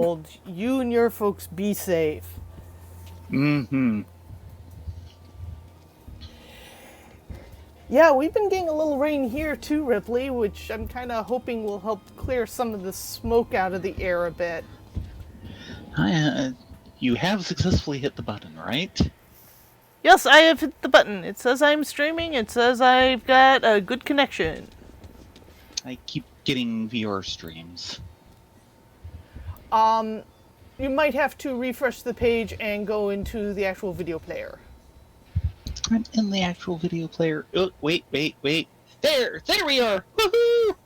Cold. You and your folks be safe. Mm-hmm. Yeah, we've been getting a little rain here too, Ripley, which I'm kind of hoping will help clear some of the smoke out of the air a bit. You have successfully hit the button, right? Yes, I have hit the button. It says I'm streaming. It says I've got a good connection. I keep getting VR streams. You might have to refresh the page and go into the actual video player. I'm in the actual video player. Oh, wait. There we are. Woohoo!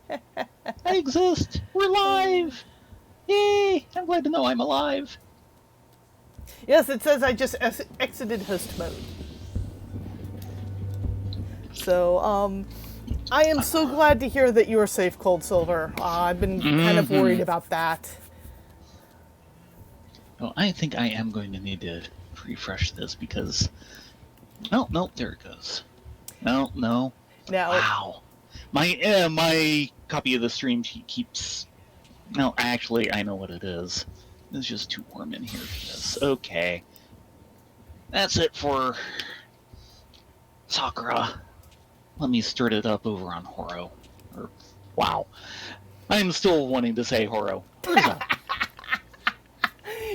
I exist. We're live. Yay! I'm glad to know I'm alive. Yes, it says I just exited host mode. So, I am so glad to hear that you are safe, Cold Silver. I've been kind of worried about that. Well, I think I am going to need to refresh this because... No, there it goes. No. Now, Wow. My copy of the stream sheet keeps... No, actually, I know what it is. It's just too warm in here for this. Okay. That's it for Sakura. Let me start it up over on Horo. Wow. I'm still wanting to say Horo.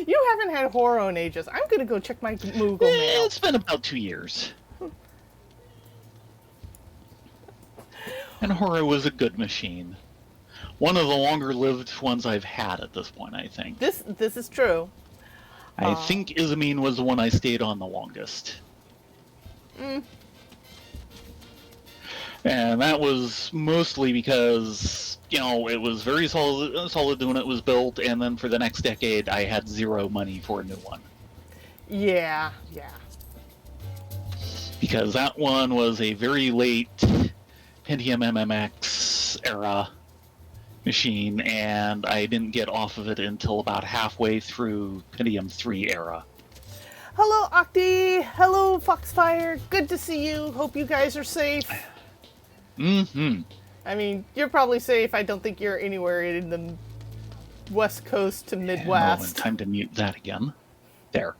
You haven't had Horo in ages. I'm going to go check my Google Mail. It's been about 2 years. And Horo was a good machine. One of the longer-lived ones I've had at this point, I think. This is true. I think Izamine was the one I stayed on the longest. And that was mostly because, it was very solid when it was built, and then for the next decade, I had zero money for a new one. Yeah. Because that one was a very late Pentium MMX era machine, and I didn't get off of it until about halfway through Pentium 3 era. Hello, Octi. Hello, Foxfire. Good to see you. Hope you guys are safe. Mm-hmm. I mean, you're probably safe. I don't think you're anywhere in the West Coast to Midwest. Time to mute that again. There.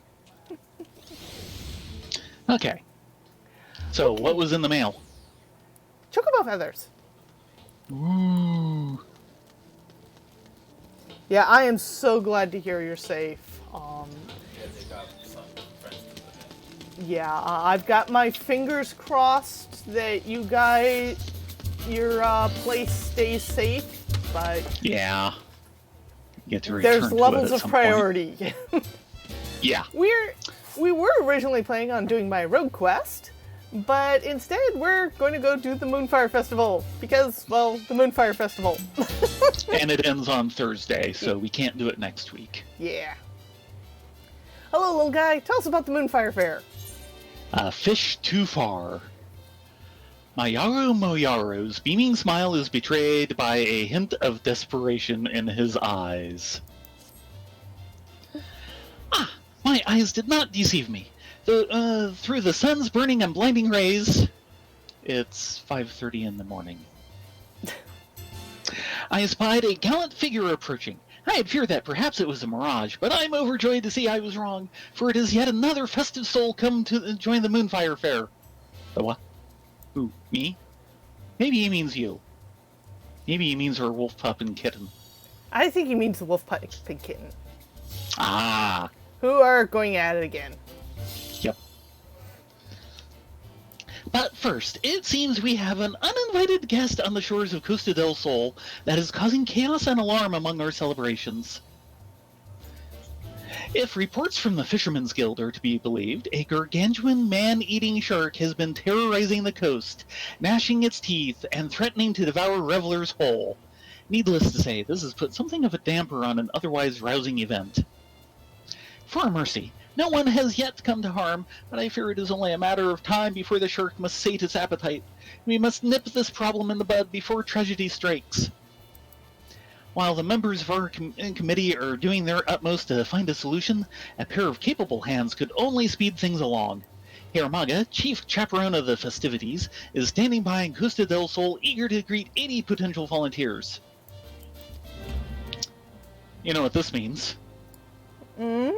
Okay. So, what was in the mail? Chocobo feathers. Ooh. Yeah, I am so glad to hear you're safe. Yeah, I've got my fingers crossed that you guys, your place stays safe, but yeah, get to return there's to levels it at of some priority. Yeah, we were originally planning on doing my rogue quest, but instead we're going to go do the Moonfire Festival because, well, the Moonfire Festival. And it ends on Thursday, so we can't do it next week. Yeah. Hello, little guy. Tell us about the Moonfire Fair. Fish too far. Mayaru Moyaru's beaming smile is betrayed by a hint of desperation in his eyes. Ah, my eyes did not deceive me. Through the sun's burning and blinding rays... It's 5:30 in the morning. I espied a gallant figure approaching. I had feared that perhaps it was a mirage, but I'm overjoyed to see I was wrong, for it is yet another festive soul come to join the Moonfire Fair. The what? Who, me? Maybe he means you. Maybe he means her wolf pup and kitten. I think he means the wolf pup and kitten. Ah. Who are going at it again. Yep. But first, it seems we have an uninvited guest on the shores of Costa del Sol that is causing chaos and alarm among our celebrations. If reports from the Fishermen's Guild are to be believed, a gargantuan man-eating shark has been terrorizing the coast, gnashing its teeth and threatening to devour revelers whole. Needless to say, this has put something of a damper on an otherwise rousing event. For mercy, no one has yet come to harm, but I fear it is only a matter of time before the shark must sate its appetite. We must nip this problem in the bud before tragedy strikes. While the members of our committee are doing their utmost to find a solution, a pair of capable hands could only speed things along. Hiramaga, chief chaperone of the festivities, is standing by in Costa del Sol, eager to greet any potential volunteers. You know what this means. Hmm?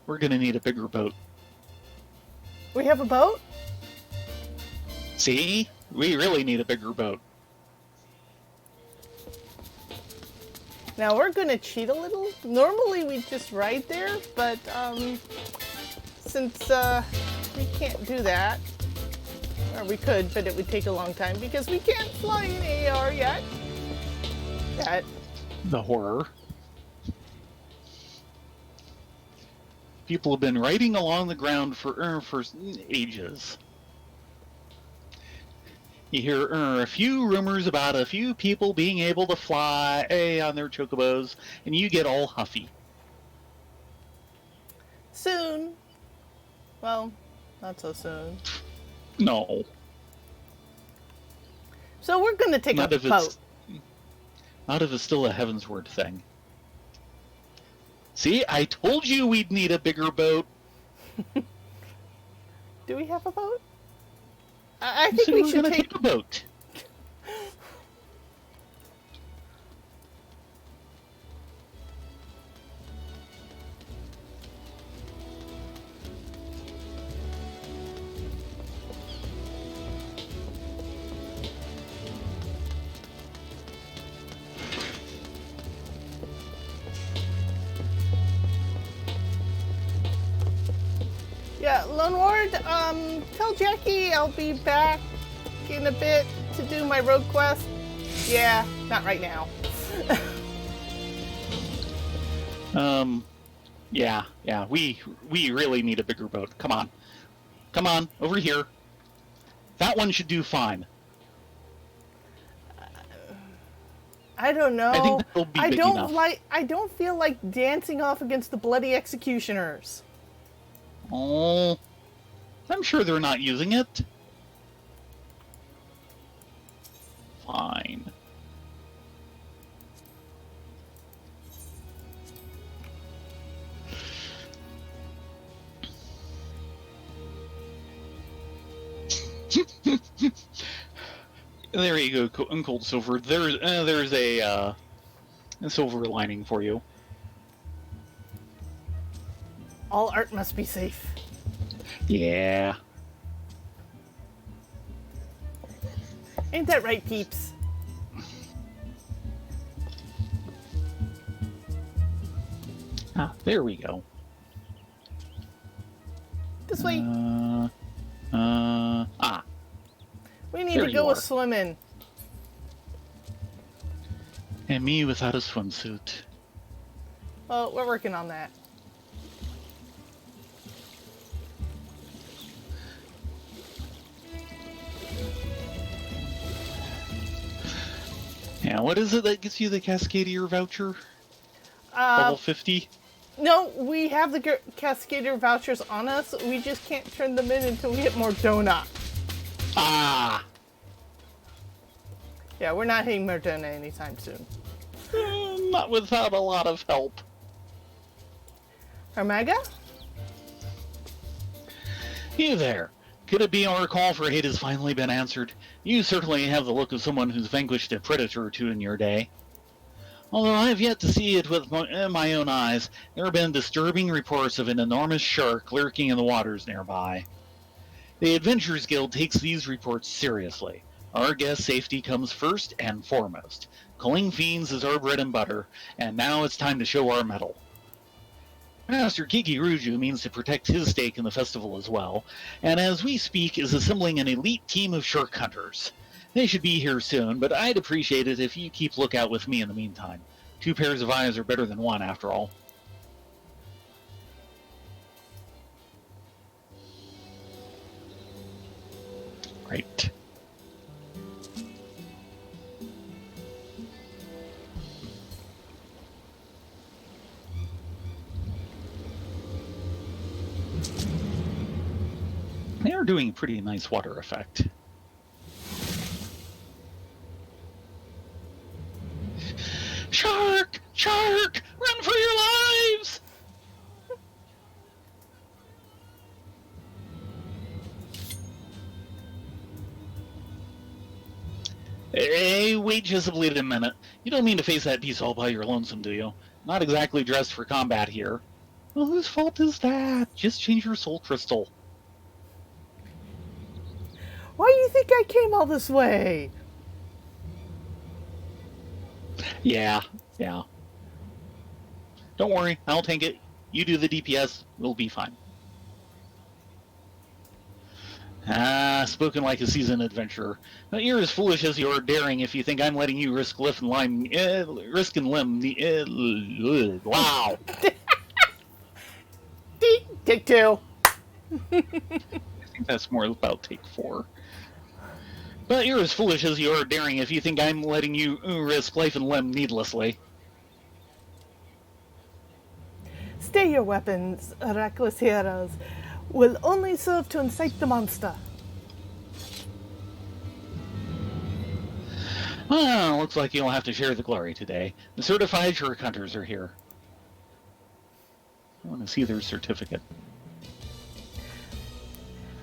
We're gonna need a bigger boat. We have a boat? See? We really need a bigger boat. Now we're gonna cheat a little. Normally we just ride there, but since we can't do that, or we could, but it would take a long time because we can't fly an AR yet. The horror. People have been riding along the ground for ages. You hear a few rumors about a few people being able to fly on their chocobos, and you get all huffy. Soon. Well, not so soon. No. So we're gonna take a boat. Not if it's still a Heavensward thing. See, I told you we'd need a bigger boat. Do we have a boat? I think we should take a boat. Yeah, Lone Ward, tell Jackie I'll be back in a bit to do my road quest. Yeah, not right now. Yeah, we really need a bigger boat. Come on, over here. That one should do fine. I don't know. I think that'll be big enough. I don't feel like dancing off against the bloody executioners. Oh, I'm sure they're not using it. Fine. There you go, Cold Silver. There's a silver lining for you. All art must be safe. Yeah. Ain't that right, peeps? There we go. This way. We need to go a swimming. And me without a swimsuit. Well, we're working on that. Yeah, what is it that gets you the Cascadier voucher? Level 50? No, we have the Cascadier vouchers on us. We just can't turn them in until we hit more donut. Ah! Yeah, we're not hitting more donut anytime soon. Not without a lot of help. Omega? You there. Could it be our call for hate has finally been answered? You certainly have the look of someone who's vanquished a predator or two in your day. Although I have yet to see it with my own eyes, there have been disturbing reports of an enormous shark lurking in the waters nearby. The Adventurers Guild takes these reports seriously. Our guest safety comes first and foremost. Culling fiends is our bread and butter, and now it's time to show our mettle. Master Kiki Ruju means to protect his stake in the festival as well, and as we speak is assembling an elite team of shark hunters. They should be here soon, but I'd appreciate it if you keep lookout with me in the meantime. 2 pairs of eyes are better than 1, after all. Great. They are doing a pretty nice water effect. Shark! Shark! Run for your lives! Hey, wait just a minute. You don't mean to face that beast all by your lonesome, do you? Not exactly dressed for combat here. Well, whose fault is that? Just change your soul crystal. Why do you think I came all this way? Yeah. Don't worry, I'll tank it. You do the DPS, we'll be fine. Spoken like a seasoned adventurer. But you're as foolish as you're daring if you think I'm letting you risk lift and limb. Wow. Take two. I think that's more about take 4. But you're as foolish as you are daring if you think I'm letting you risk life and limb needlessly. Stay your weapons, reckless heroes. Will only serve to incite the monster. Well, looks like you'll have to share the glory today. The certified shark hunters are here. I want to see their certificate.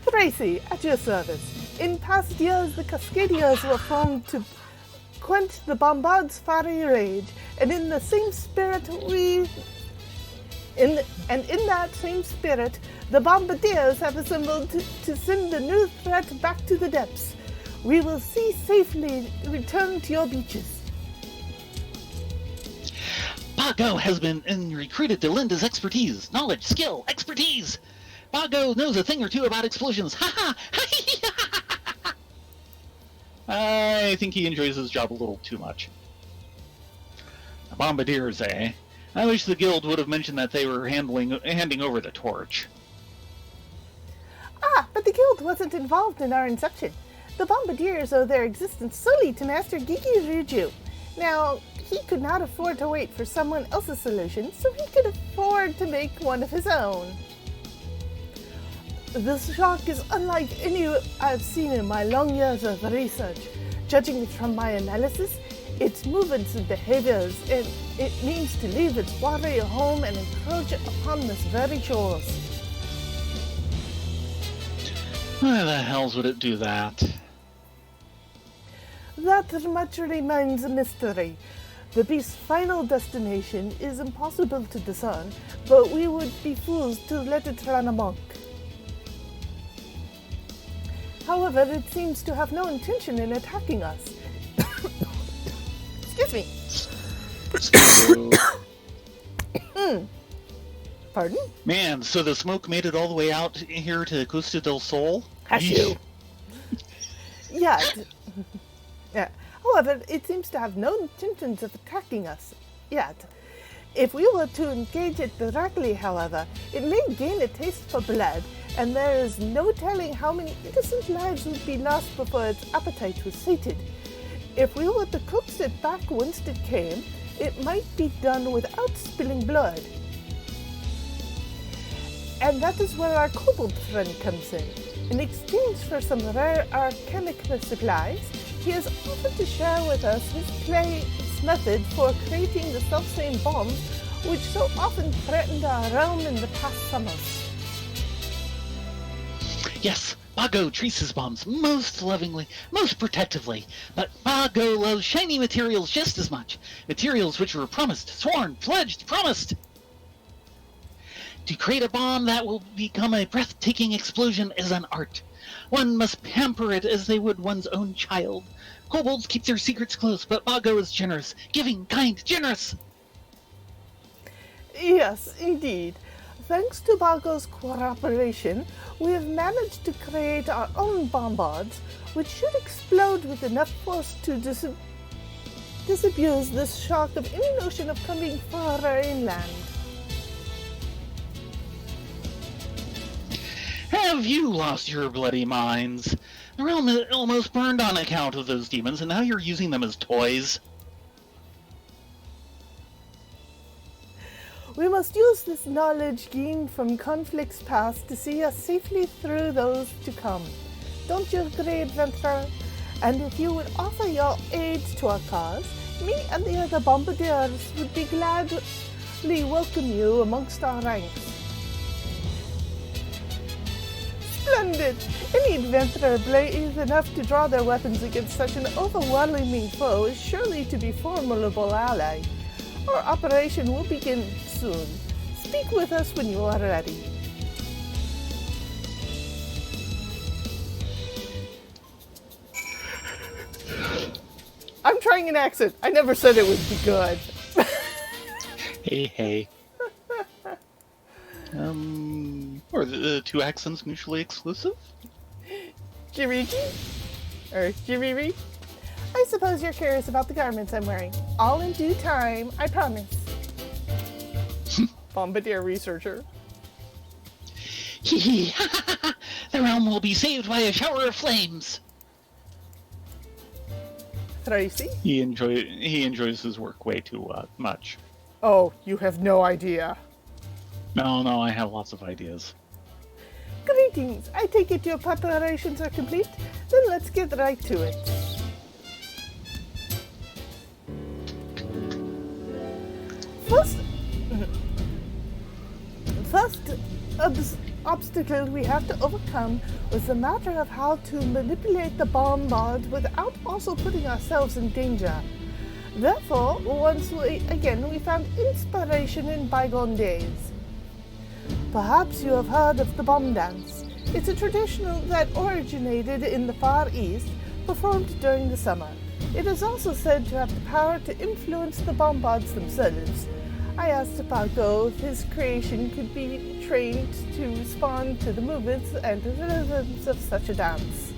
Tracy, at your service. In past years, the Cascadiers were formed to quench the Bombard's fiery rage, and in the same spirit in that same spirit, the Bombardiers have assembled to send a new threat back to the depths. We will see safely return to your beaches. Bago has been recruited to lend his expertise, knowledge, skill, expertise. Bago knows a thing or two about explosions. Ha ha! I think he enjoys his job a little too much. Bombardiers, eh? I wish the guild would have mentioned that they were handing over the torch. But the guild wasn't involved in our inception. The Bombardiers owe their existence solely to Master Gigi Ruju. Now, he could not afford to wait for someone else's solution, so he could afford to make one of his own. This shark is unlike any I've seen in my long years of research. Judging from my analysis, its movements and behaviors, and it means to leave its warrior home and encroach upon this very shores. Why the hells would it do that? That much remains a mystery. The beast's final destination is impossible to discern, but we would be fools to let it run amok. However, it seems to have no intention in attacking us. Excuse me. Pardon? Man, so the smoke made it all the way out here to Costa del Sol? Cashew. Yeah. However, it seems to have no intentions of attacking us yet. If we were to engage it directly, however, it may gain a taste for blood, and there is no telling how many innocent lives would be lost before its appetite was sated. If we were to coax it back whence it came, it might be done without spilling blood. And that is where our kobold friend comes in. In exchange for some rare arcanic supplies, he has offered to share with us his method for creating the selfsame bombs which so often threatened our realm in the past summers. Yes, Bago treats his bombs most lovingly, most protectively, but Bago loves shiny materials just as much. Materials which were promised, sworn, pledged, promised. To create a bomb that will become a breathtaking explosion is an art. One must pamper it as they would one's own child. Kobolds keep their secrets close, but Bago is generous, giving, kind, generous. Yes, indeed. Thanks to Bago's cooperation, we have managed to create our own bombards, which should explode with enough force to disabuse this shark of any notion of coming further inland. Have you lost your bloody minds? The realm is almost burned on account of those demons, and now you're using them as toys. We must use this knowledge gained from conflicts past to see us safely through those to come. Don't you agree, adventurer? And if you would offer your aid to our cause, me and the other bombardiers would be gladly welcome you amongst our ranks. Splendid! Any adventurer brave enough to draw their weapons against such an overwhelming foe is surely to be a formidable ally. Our operation will begin soon. Speak with us when you are ready. I'm trying an accent. I never said it would be good. Hey. Are the two accents mutually exclusive? Jiriji? Or Jiriri? I suppose you're curious about the garments I'm wearing. All in due time, I promise. Bombardier researcher. Hee. The realm will be saved by a shower of flames. Tracy? He enjoys his work way too much. Oh, you have no idea. No, I have lots of ideas. Greetings. I take it your preparations are complete? Then let's get right to it. First obstacle we have to overcome was the matter of how to manipulate the bombard without also putting ourselves in danger. Therefore, we found inspiration in bygone days. Perhaps you have heard of the bomb dance. It's a tradition that originated in the Far East, performed during the summer. It is also said to have the power to influence the bombards themselves. I asked Paco if his creation could be trained to respond to the movements and rhythms of such a dance.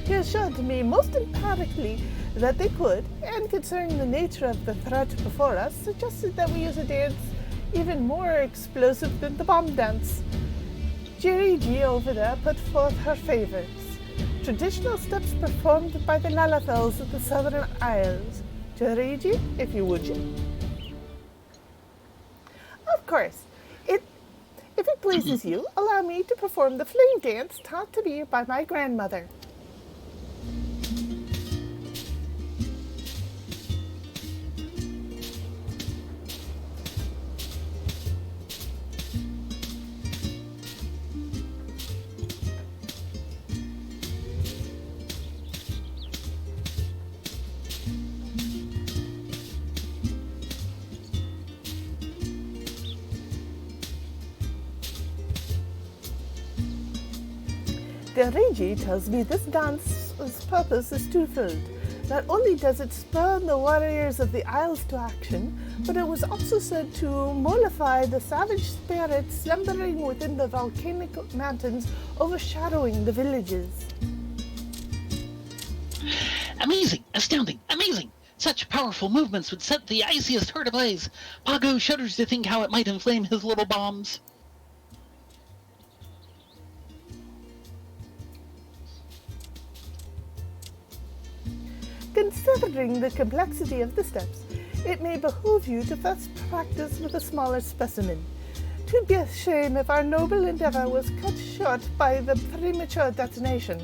He assured me most emphatically that they could, and concerning the nature of the threat before us, suggested that we use a dance even more explosive than the bomb dance. Jerry G over there put forth her favorites. Traditional steps performed by the Lalafels of the Southern Isles. Jerry G, if you would. Of course. If it pleases you, allow me to perform the flame dance taught to me by my grandmother. Derigi tells me this dance's purpose is twofold. Not only does it spur the warriors of the Isles to action, but it was also said to mollify the savage spirits slumbering within the volcanic mountains overshadowing the villages. Amazing! Astounding! Amazing! Such powerful movements would set the iciest heart ablaze. Pago shudders to think how it might inflame his little bombs. Considering the complexity of the steps, it may behoove you to first practice with a smaller specimen. 'Twould be a shame if our noble endeavor was cut short by the premature detonation.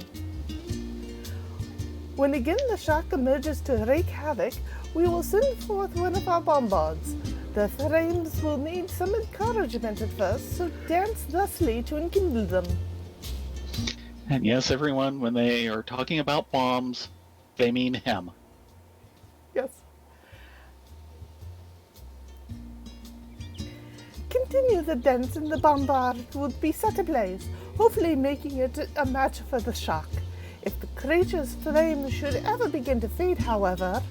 When again the shock emerges to wreak havoc, we will send forth one of our bombards. The flames will need some encouragement at first, so dance thusly to enkindle them. And yes, everyone, when they are talking about bombs, they mean him. Yes. Continue the dance and the bombard will be set ablaze, hopefully making it a match for the shock. If the creature's flame should ever begin to fade, however,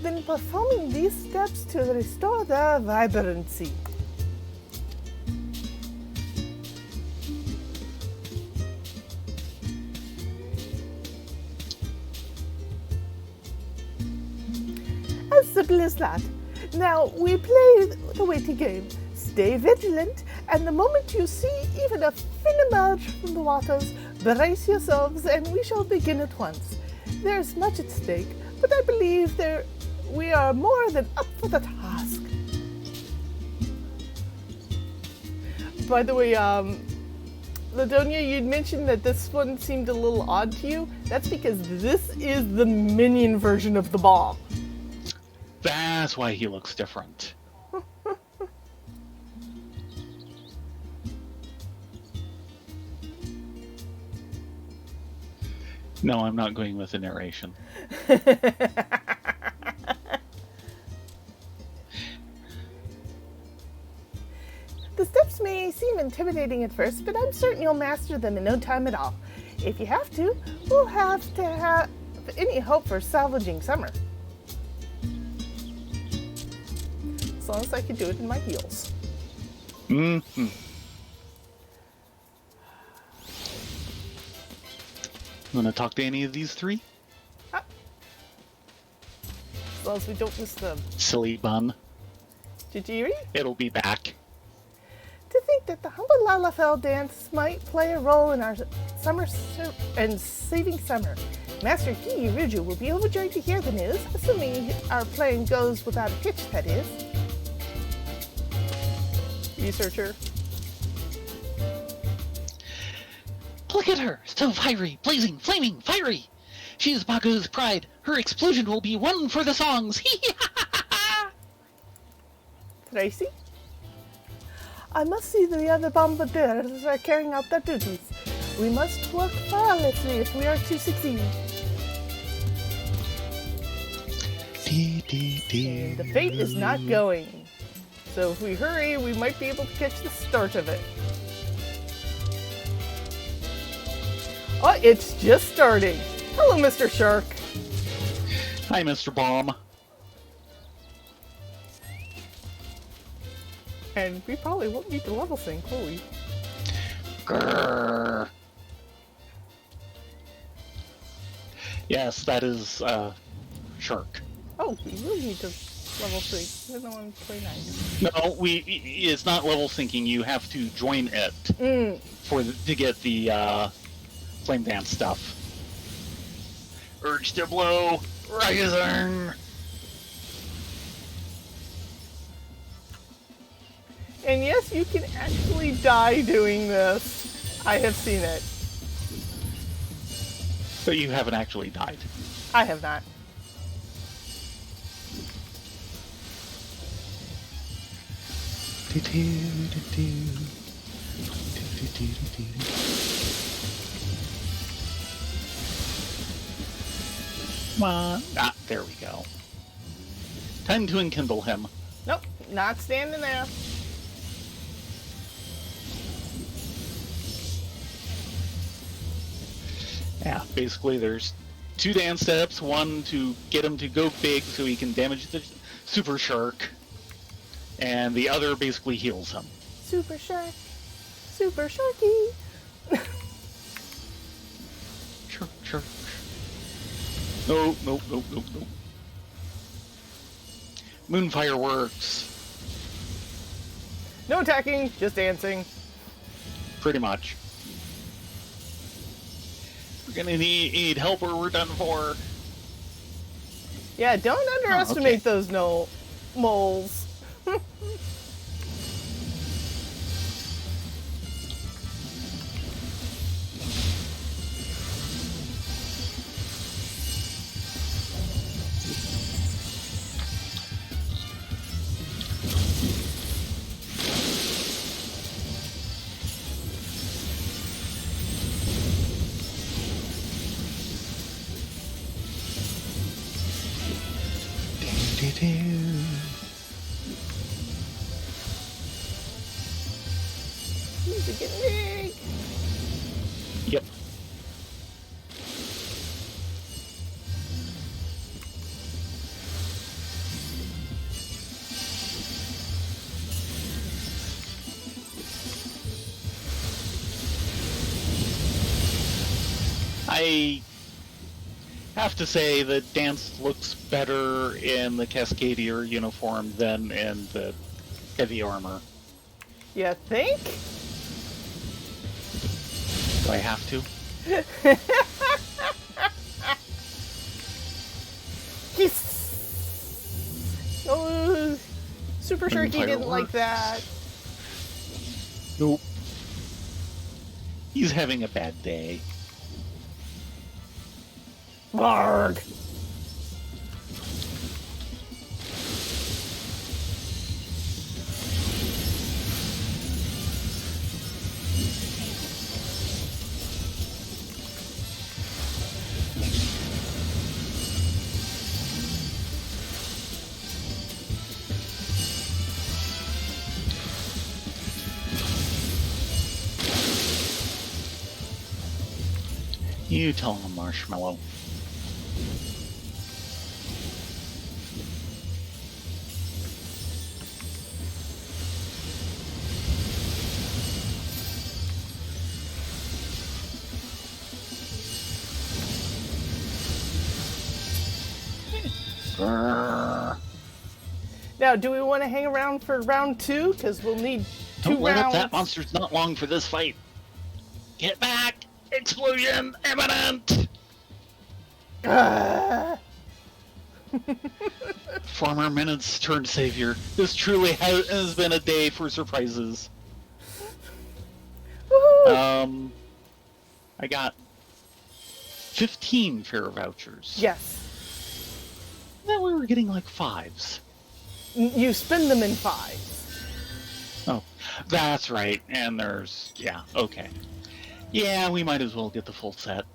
then performing these steps to restore their vibrancy. As simple as that. Now, we play the waiting game. Stay vigilant, and the moment you see even a fin emerge from the waters, brace yourselves, and we shall begin at once. There's much at stake, but I believe we are more than up for the task. By the way, Ladonia, you'd mentioned that this one seemed a little odd to you. That's because this is the minion version of the bomb. That's why he looks different. No, I'm not going with the narration. The steps may seem intimidating at first, but I'm certain you'll master them in no time at all. If you have to, we'll have to have any hope for salvaging summer. As long as I can do it in my heels. Mm-hmm. You want to talk to any of these three? As long as we don't miss them. Silly bun. Jijiri? It'll be back. To think that the humble Lalafell dance might play a role in our summer and saving summer. Master Hiyuruju will be overjoyed to hear the news, assuming our plan goes without a hitch, that is. Researcher. Look at her! So fiery, blazing, flaming, fiery! She is Bagu's pride. Her explosion will be one for the songs. Tracy? I must see the other bombardiers are carrying out their duties. We must work tirelessly if we are to succeed. And the fate is not going. So if we hurry, we might be able to catch the start of it. Oh, it's just starting. Hello, Mr. Shark. Hi, Mr. Bomb. And we probably won't need to level sync, will we? Grrr. Yes, that is, Shark. Oh, we really need to level sync, even though I'm 29. No, it's not level syncing. You have to join it to get the, flame dance stuff. Urge to blow, rising. And yes, you can actually die doing this. I have seen it. But you haven't actually died. I have not. Come on. Ah, there we go. Time to enkindle him. Nope, not standing there. Yeah, basically there's two dance steps. One to get him to go big so he can damage the super shark. And the other basically heals him. Super shark. Super sharky. Shark, shark. No. Moonfire works. No attacking, just dancing. Pretty much. We're gonna need help or we're done for. Yeah, don't underestimate those moles. These are getting big. Yep. I have to say the dance looks better in the Cascadier uniform than in the heavy armor. You think? Do I have to? Oh, Super Sharky didn't like that. Nope. He's having a bad day. Barg. You tell him, Marshmallow. Now, do we want to hang around for round 2? Because we'll need 2 Don't let rounds. up, that monster's not long for this fight. Get back! Explosion imminent! Former minutes turned savior. This truly has been a day for surprises. Woohoo! I got 15 fare vouchers. Yes. Then we were getting like 5s. You spend them in 5s. Oh, that's right. And there's... yeah, okay. Yeah, we might as well get the full set.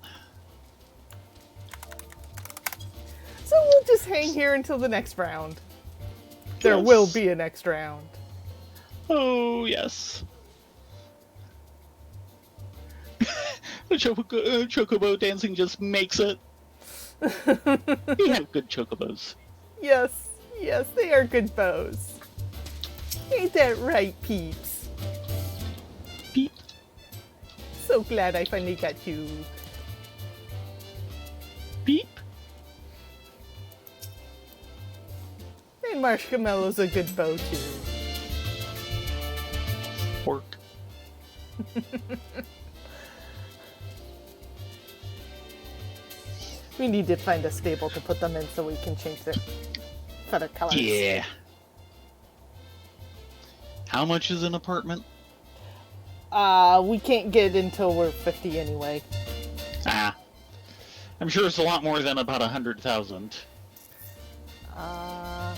So we'll just hang here until the next round. There Yes. will be a next round. Oh, yes. The chocobo dancing just makes it. We have good chocobos. Yes, yes, they are good bows. Ain't that right, peeps? Beep. So glad I finally got you. Beep. And Marshmallow's a good bow, too. Pork. We need to find a stable to put them in so we can change their feather colors. Yeah. How much is an apartment? We can't get until we're 50 anyway. Ah. I'm sure it's a lot more than about 100,000. I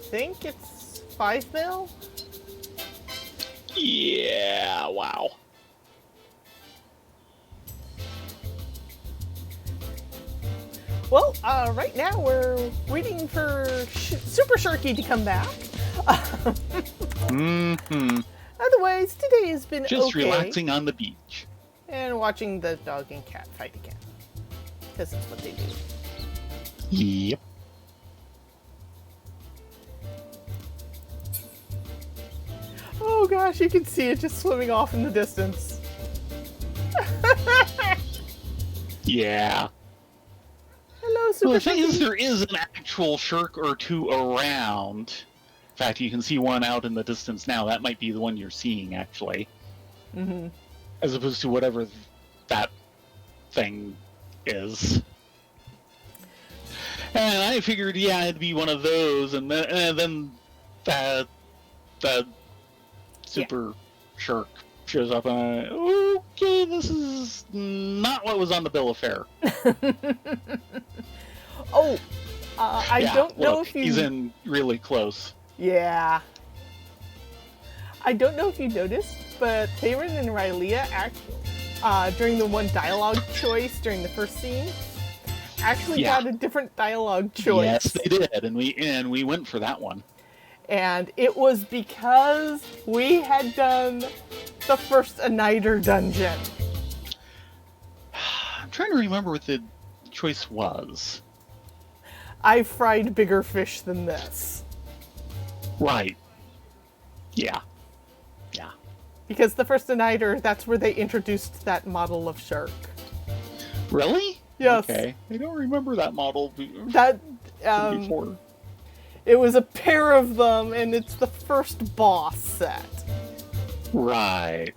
think it's 5 mil? Yeah, wow. Well, right now we're waiting for Super Sharky to come back. Otherwise, today has been Just okay. relaxing on the beach. And watching the dog and cat fight again. Because that's what they do. Yep. Oh gosh, you can see it just swimming off in the distance. Yeah. Hello, Super Well, the thing is, Sharky. there is an actual shirk or two around. In fact, you can see one out in the distance now. That might be the one you're seeing, actually. Mm-hmm. As opposed to whatever that thing is. And I figured, yeah, it'd be one of those, and then that super shark shows up, and I, okay, this is not what was on the bill of fare. Oh, I don't know look, if you... he's in really close. Yeah. I don't know if you noticed, but Theron and Rylea during the one dialogue choice during the first scene, actually got a different dialogue choice. Yes, they did, and we went for that one. And it was because we had done the first Aniter dungeon. I'm trying to remember what the choice was. I fried bigger fish than this. Right. Yeah. Yeah. Because the first Aniter, that's where they introduced that model of shark. Really? Yes. Okay. I don't remember that model That, before. it was a pair of them, and it's the first boss set. Right.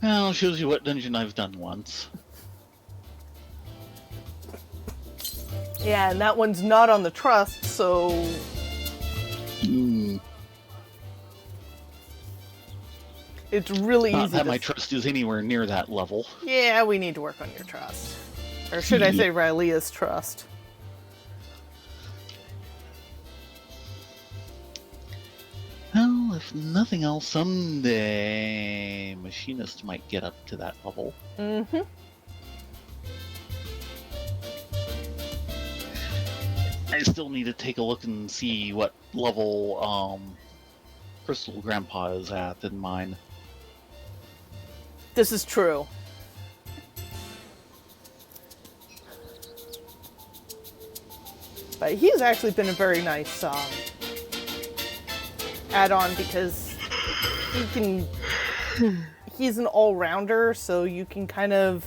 Well, shows you what dungeon I've done once. Yeah, and that one's not on the trust, so... It's really Not easy that to... my trust is anywhere near that level. Yeah, we need to work on your trust. Or should I say Rylea's trust? Well, if nothing else, someday Machinist might get up to that level. Mm-hmm. I still need to take a look and see what level Crystal Grandpa is at in mine. This is true. But he's actually been a very nice add-on because he's an all-rounder, so you can kind of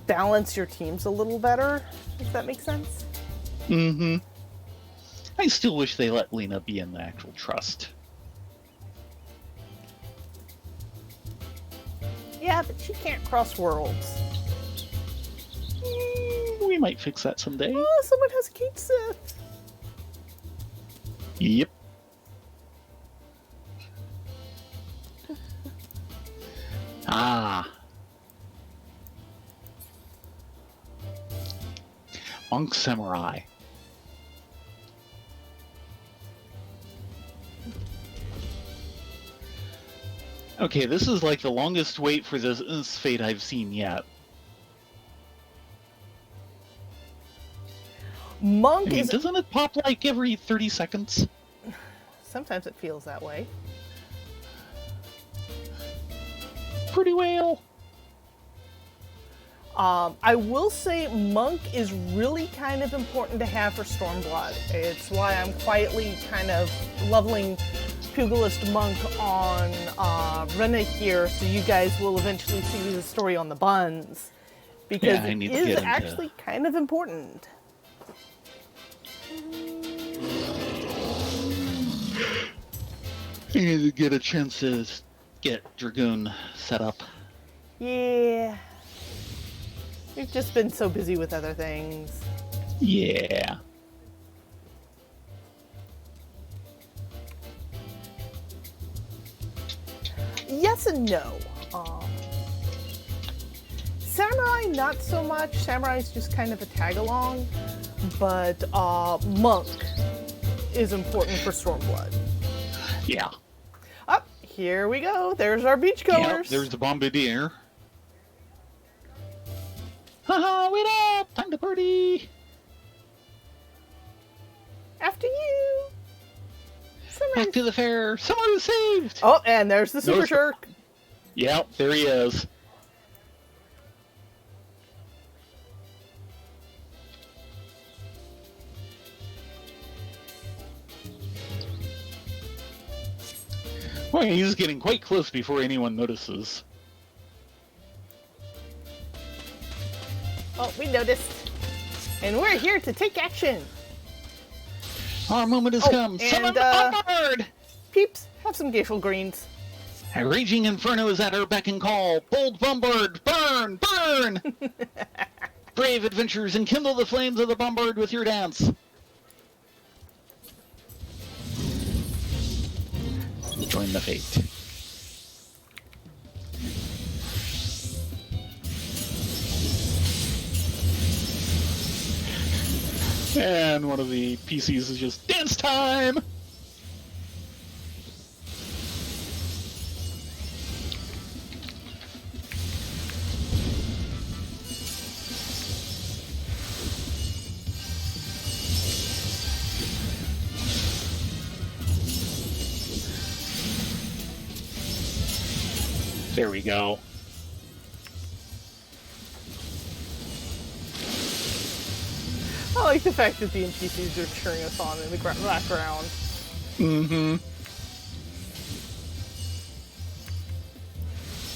balance your teams a little better, if that makes sense. Mm-hmm. I still wish they let Lena be in the actual trust. Yeah, but she can't cross worlds. We might fix that someday. Oh, someone has a Kate Sith. Yep. Monk Samurai. Okay, this is like the longest wait for this fate I've seen yet. Monk I mean, is... doesn't it pop like every 30 seconds? Sometimes it feels that way. Pretty well. I will say Monk is really kind of important to have for Stormblood. It's why I'm quietly kind of leveling Pugilist Monk on Rena here, so you guys will eventually see the story on the buns. Because Yeah, I need it to is get into... actually kind of important. I need to get a chance to get Dragoon set up. Yeah. We've just been so busy with other things. Yeah. Yes and no. Samurai, not so much. Samurai's just kind of a tag-along. But Monk is important for Stormblood. Yeah. Up, here we go. There's our beachgoers. Yep, there's the Bombardier. Haha, wait up! Time to party! After you. Back to the fair. Someone was saved! Oh, and there's the Super No, Shirk. Yep, there he is. Well, he's getting quite close before anyone notices. Oh, we noticed. And we're here to take action. Our moment has come. Summon the Bombard! Peeps, have some Geishel greens. A raging inferno is at our beck and call. Bold Bombard, burn, burn! Brave adventurers, enkindle the flames of the Bombard with your dance. Join the fate. And one of the PCs is just dance time! There we go. I like the fact that the NPCs are cheering us on in the background. Mm-hmm.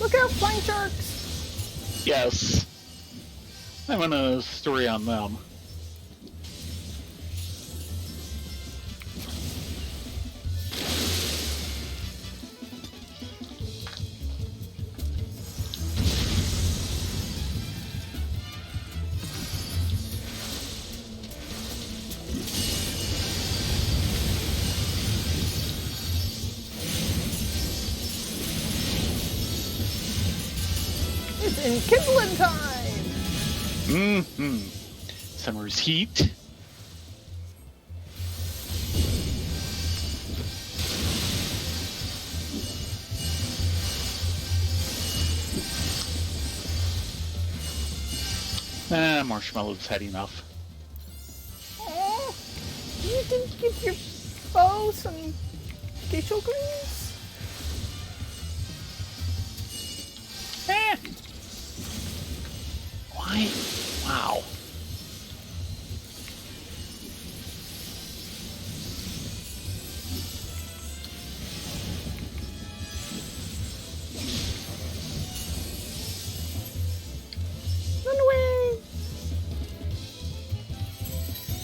Look out, flying sharks! Yes. I'm on a story on them. It's enkindling time! Mm-hmm. Summer's heat. Marshmallow's had enough. Oh, you didn't give your foe some Geishel greens? Eh. Why? Wow. Run away!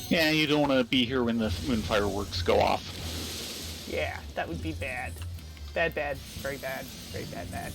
Yeah, you don't want to be here when the moon fireworks go off. Yeah, that would be bad. Bad, bad. Very bad. Very bad, bad.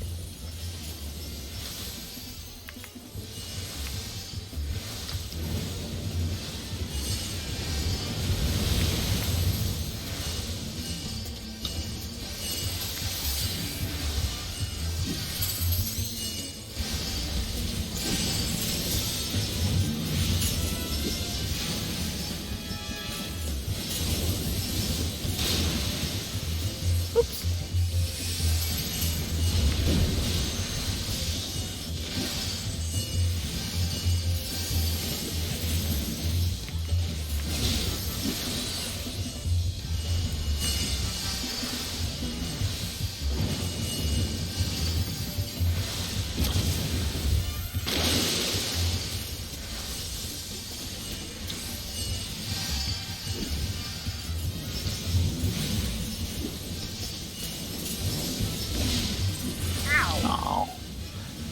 Oh.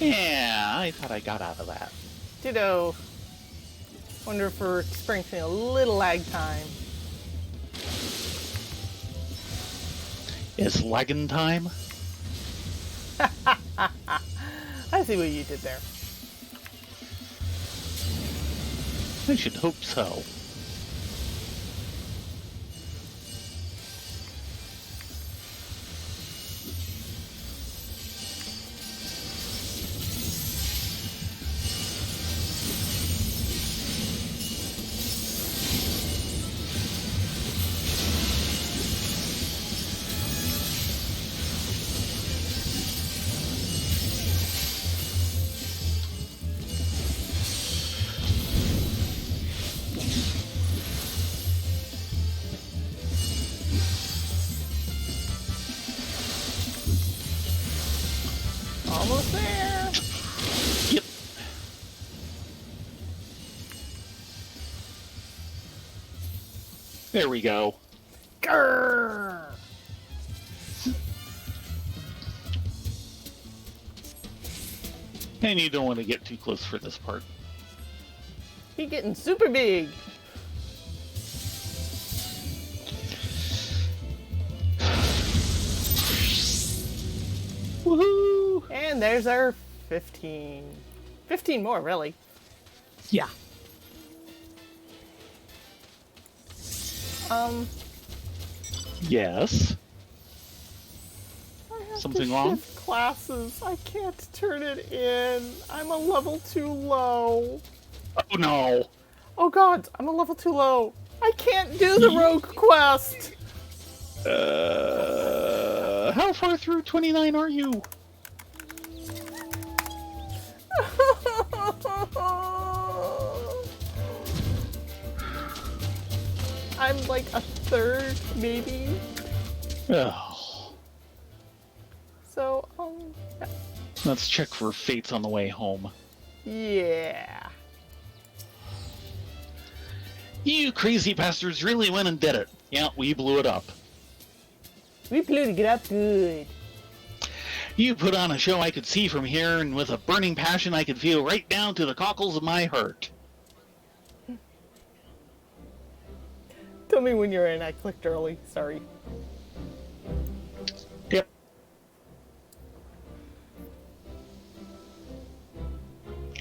Yeah, I thought I got out of that. Ditto. Wonder if we're experiencing a little lag time. It's lagging time. I see what you did there. I should hope so. Almost there. Yep. There we go. Grrr. And you don't want to get too close for this part. He getting super big. Woohoo! And there's our 15. 15 more, really. Yeah. Yes. I have Something to wrong? shift classes. I can't turn it in. I'm a level too low. Oh no. Oh god, I'm a level too low. I can't do the rogue quest. How far through 29 are you? I'm like a third, maybe. Oh. So, Let's check for fates on the way home. yeah. You crazy bastards really went and did it. Yeah, we blew it up. We blew it up good. You put on a show I could see from here, and with a burning passion I could feel right down to the cockles of my heart. Tell me when you're in. I clicked early. Sorry. Yep.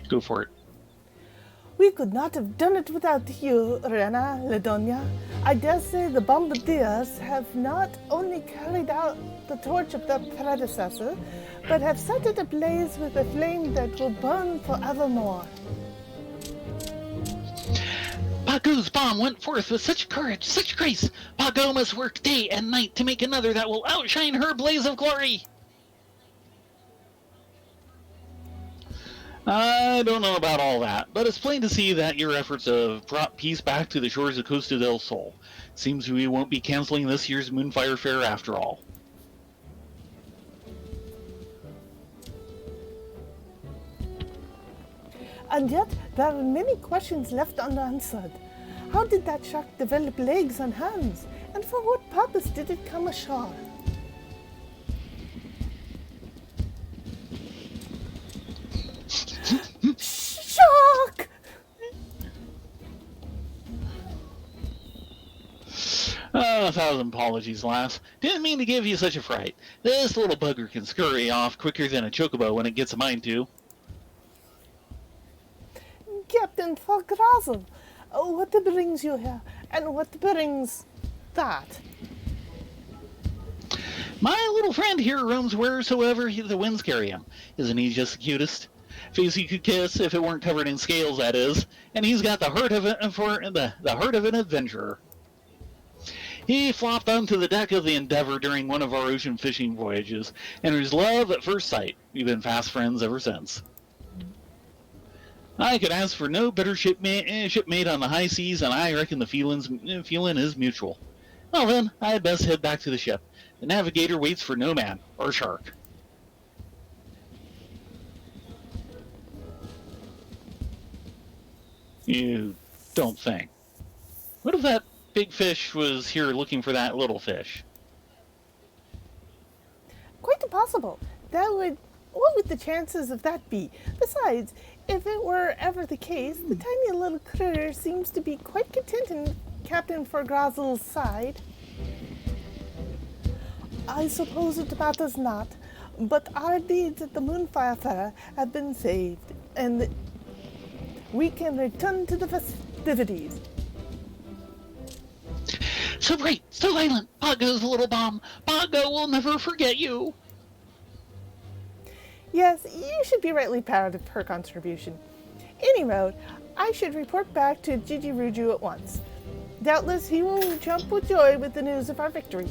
Go for it. We could not have done it without you, Rena Ladonia. I dare say the bombardiers have not only carried out the torch of their predecessor, but have set it ablaze with a flame that will burn forevermore. Pagu's bomb went forth with such courage, such grace. Pagu must work day and night to make another that will outshine her blaze of glory. I don't know about all that, but it's plain to see that your efforts have brought peace back to the shores of Costa del Sol. Seems we won't be canceling this year's Moonfire Fair after all. And yet, there are many questions left unanswered. How did that shark develop legs and hands? And for what purpose did it come ashore? Shark! Oh, 1,000 apologies, lass. Didn't mean to give you such a fright. This little bugger can scurry off quicker than a chocobo when it gets a mind to. Captain Fograzel, what brings you here? And what brings that? My little friend here roams wheresoever the winds carry him. Isn't he just the cutest? Face you could kiss if it weren't covered in scales, that is. And he's got the heart of the heart of an adventurer. He flopped onto the deck of the Endeavour during one of our ocean fishing voyages, and it was love at first sight. We've been fast friends ever since. I could ask for no better shipmate on the high seas, and I reckon the feeling is mutual. Well then, I had best head back to the ship. The navigator waits for no man or shark. You don't think? What if that big fish was here looking for that little fish? Quite impossible. What would the chances of that be? Besides, if it were ever the case, the tiny little critter seems to be quite content in Captain Fograzel's side. I suppose it matters not, but our deeds at the Moonfire Fair have been saved, and we can return to the festivities. So bright, so violent, Pongo's little bomb. Pongo will never forget you. Yes, you should be rightly proud of her contribution. Anyhow, I should report back to Gigi Ruju at once. Doubtless he will jump with joy with the news of our victory.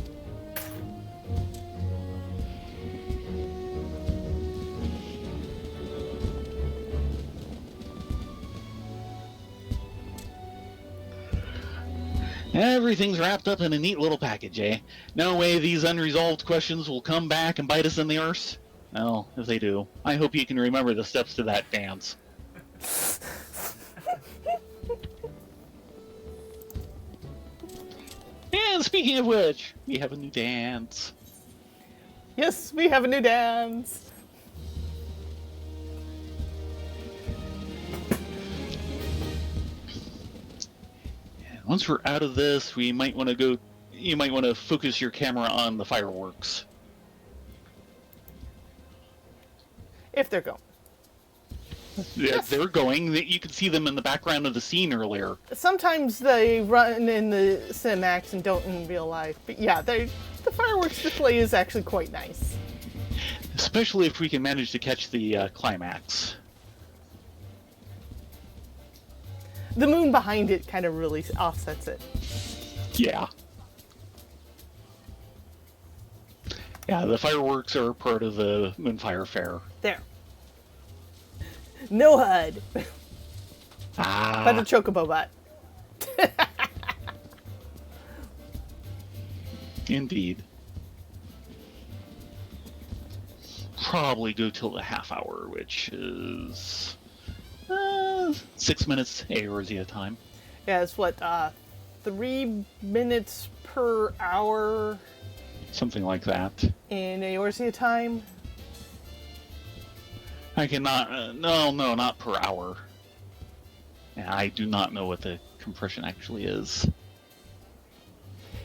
Everything's wrapped up in a neat little package, eh? No way these unresolved questions will come back and bite us in the arse? Well, if they do, I hope you can remember the steps to that dance. And speaking of which, we have a new dance. Yes, we have a new dance. Once we're out of this, we might want to go. You might want to focus your camera on the fireworks. If they're going. Yes. They're going. You could see them in the background of the scene earlier. Sometimes they run in the Cinemax and don't in real life. But yeah, the fireworks display is actually quite nice. Especially if we can manage to catch the climax. The moon behind it kind of really offsets it. Yeah. Yeah, the fireworks are part of the Moonfire Fair. There. No HUD. Ah. But a chocobo butt. Indeed. Probably go till the half hour, which is 6 minutes Eorzea time. Yeah, it's what, 3 minutes per hour? Something like that. In Eorzea time? I cannot, no, not per hour. Yeah, I do not know what the compression actually is.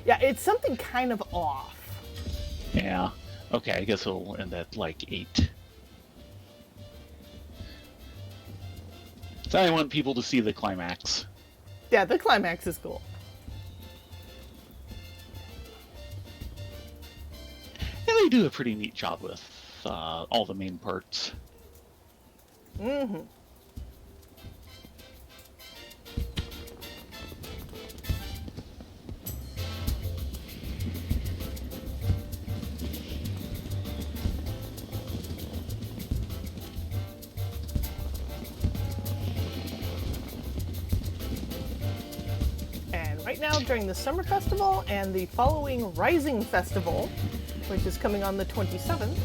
Yeah, it's something kind of off. Yeah. Okay, I guess it'll end at like 8. So I want people to see the climax. Yeah, the climax is cool. And they do a pretty neat job with all the main parts. Mm-hmm. And right now, during the Summer Festival and the following Rising Festival, which is coming on the 27th,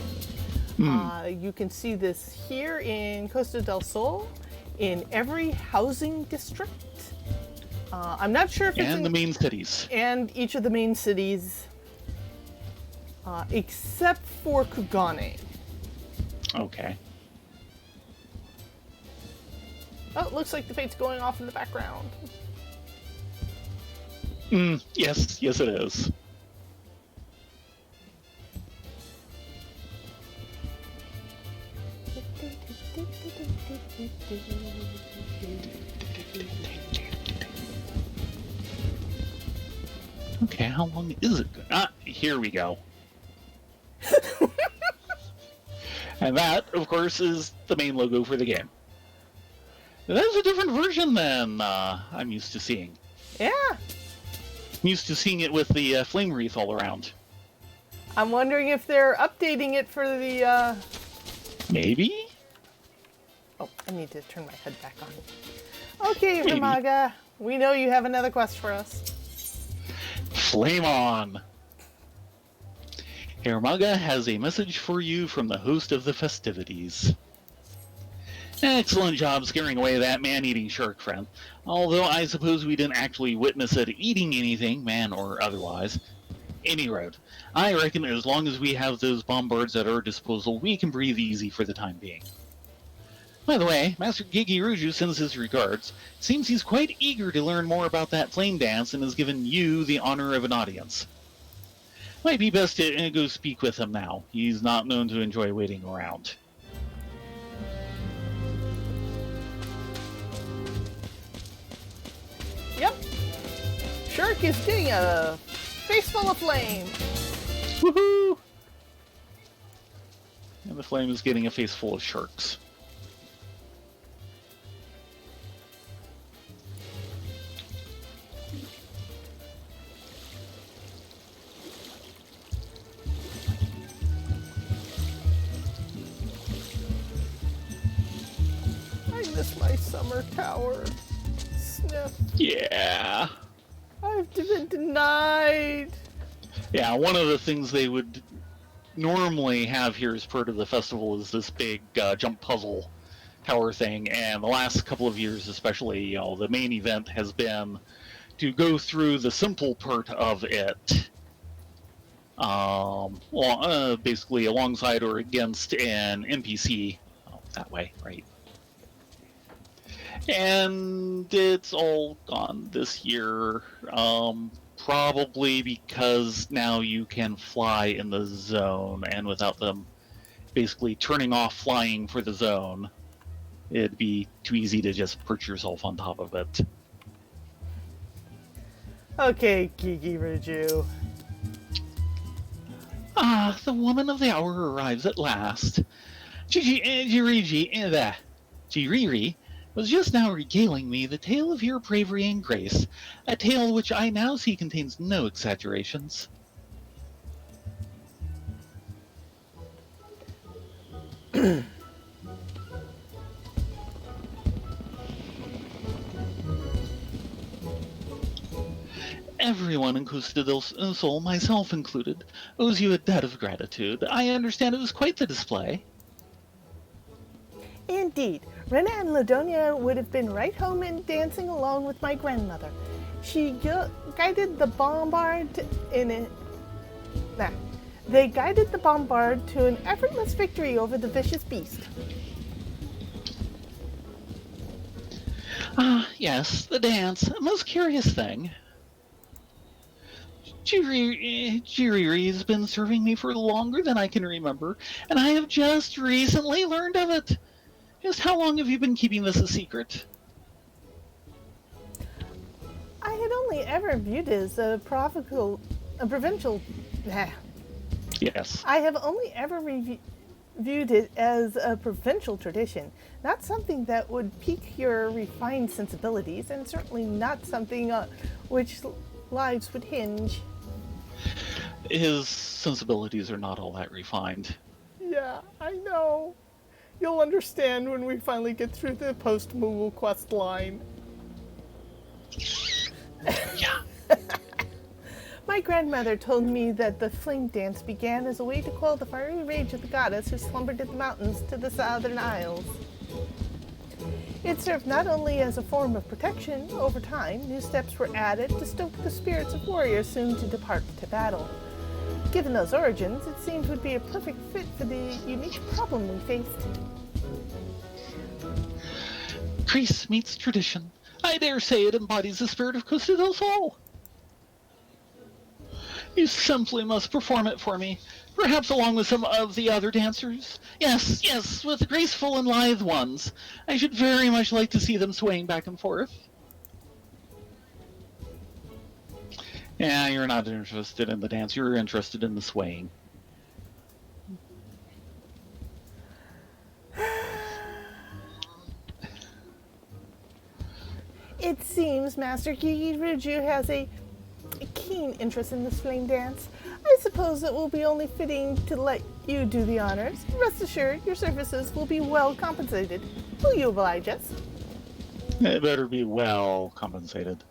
you can see this here in Costa del Sol, in every housing district. I'm not sure if it's And the main cities. And each of the main cities, except for Kugane. Okay. Oh, it looks like the fate's going off in the background. Yes, it is. Okay, how long is it? Here we go. And that, of course, is the main logo for the game. That's a different version than I'm used to seeing. Yeah. I'm used to seeing it with the flame wreath all around. I'm wondering if they're updating it for the, Maybe? Oh, I need to turn my head back on. Okay, Maybe. Ramaga, we know you have another quest for us. Flame on! Eorzea has a message for you from the host of the festivities. Excellent job scaring away that man-eating shark friend. Although I suppose we didn't actually witness it eating anything, man or otherwise. Any road. I reckon as long as we have those bombards at our disposal, we can breathe easy for the time being. By the way, Master Gigiruju sends his regards. Seems he's quite eager to learn more about that flame dance and has given you the honor of an audience. Might be best to go speak with him now. He's not known to enjoy waiting around. Yep. Shark is getting a face full of flame. Woohoo! And the flame is getting a face full of sharks. I miss my summer tower. Sniff. Yeah. I've been denied. Yeah, one of the things they would normally have here as part of the festival is this big jump puzzle tower thing, and the last couple of years especially, the main event has been to go through the simple part of it, basically alongside or against an NPC, that way, right? And it's all gone this year, probably because now you can fly in the zone, and without them basically turning off flying for the zone, it'd be too easy to just perch yourself on top of it. Okay, Gigiruju. Ah, the woman of the hour arrives at last. Jiriri was just now regaling me the tale of your bravery and grace, a tale which I now see contains no exaggerations. Everyone in Costa del Sol, myself included, owes you a debt of gratitude. I understand it was quite the display. Indeed, Rena and Ladonia would have been right home and dancing along with my grandmother. She guided the bombard They guided the bombard to an effortless victory over the vicious beast. Ah, yes, the dance. A most curious thing. Jiriri has been serving me for longer than I can remember, and I have just recently learned of it. Just how long have you been keeping this a secret? I had only ever viewed it as a provincial. Yes. I have only ever viewed it as a provincial tradition, not something that would pique your refined sensibilities, and certainly not something which lives would hinge. His sensibilities are not all that refined. Yeah, I know. You'll understand when we finally get through the post-Moogle quest line. Yeah. My grandmother told me that the flame dance began as a way to quell the fiery rage of the goddess who slumbered in the mountains to the southern isles. It served not only as a form of protection, over time, new steps were added to stoke the spirits of warriors soon to depart to battle. Given those origins, it seemed would be a perfect fit for the unique problem we faced. Grace meets tradition. I dare say it embodies the spirit of Costa del Sol. You simply must perform it for me, perhaps along with some of the other dancers. Yes, yes, with the graceful and lithe ones. I should very much like to see them swaying back and forth. Yeah, you're not interested in the dance, you're interested in the swaying. It seems Master Kikiruju has a keen interest in this flame dance. I suppose it will be only fitting to let you do the honors. Rest assured, your services will be well compensated. Will you oblige us? It better be well compensated.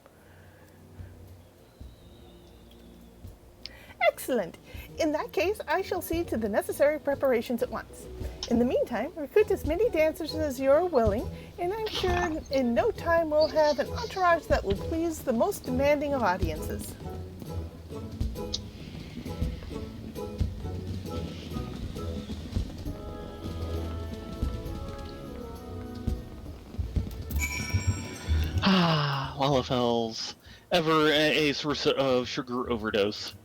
Excellent. In that case, I shall see to the necessary preparations at once. In the meantime, recruit as many dancers as you are willing, and I'm sure in no time we'll have an entourage that will please the most demanding of audiences. Ah, Lalafels. Ever a source of sugar overdose.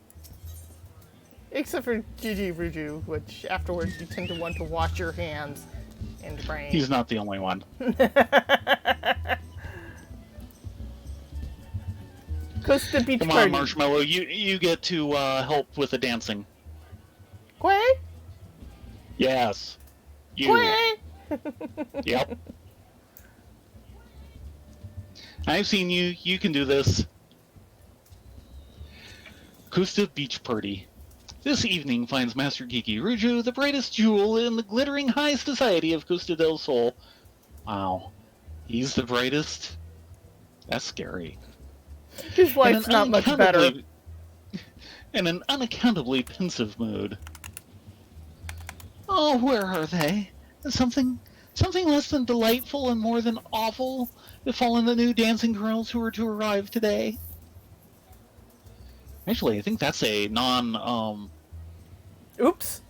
Except for Gigi Ruju, which afterwards you tend to want to wash your hands and brain. He's not the only one. Costa Beach Come Party. on, Marshmallow, you get to help with the dancing. Quay? Yes. You. Quay? Yep. I've seen you. You can do this. Costa Beach Party. This evening finds Master Kikiruju the brightest jewel in the glittering high society of Costa del Sol. Wow. He's the brightest? That's scary. His wife's not much better. In an unaccountably pensive mood. Oh, where are they? Something less than delightful and more than awful befallen the new dancing girls who are to arrive today. Actually, I think that's a Oops.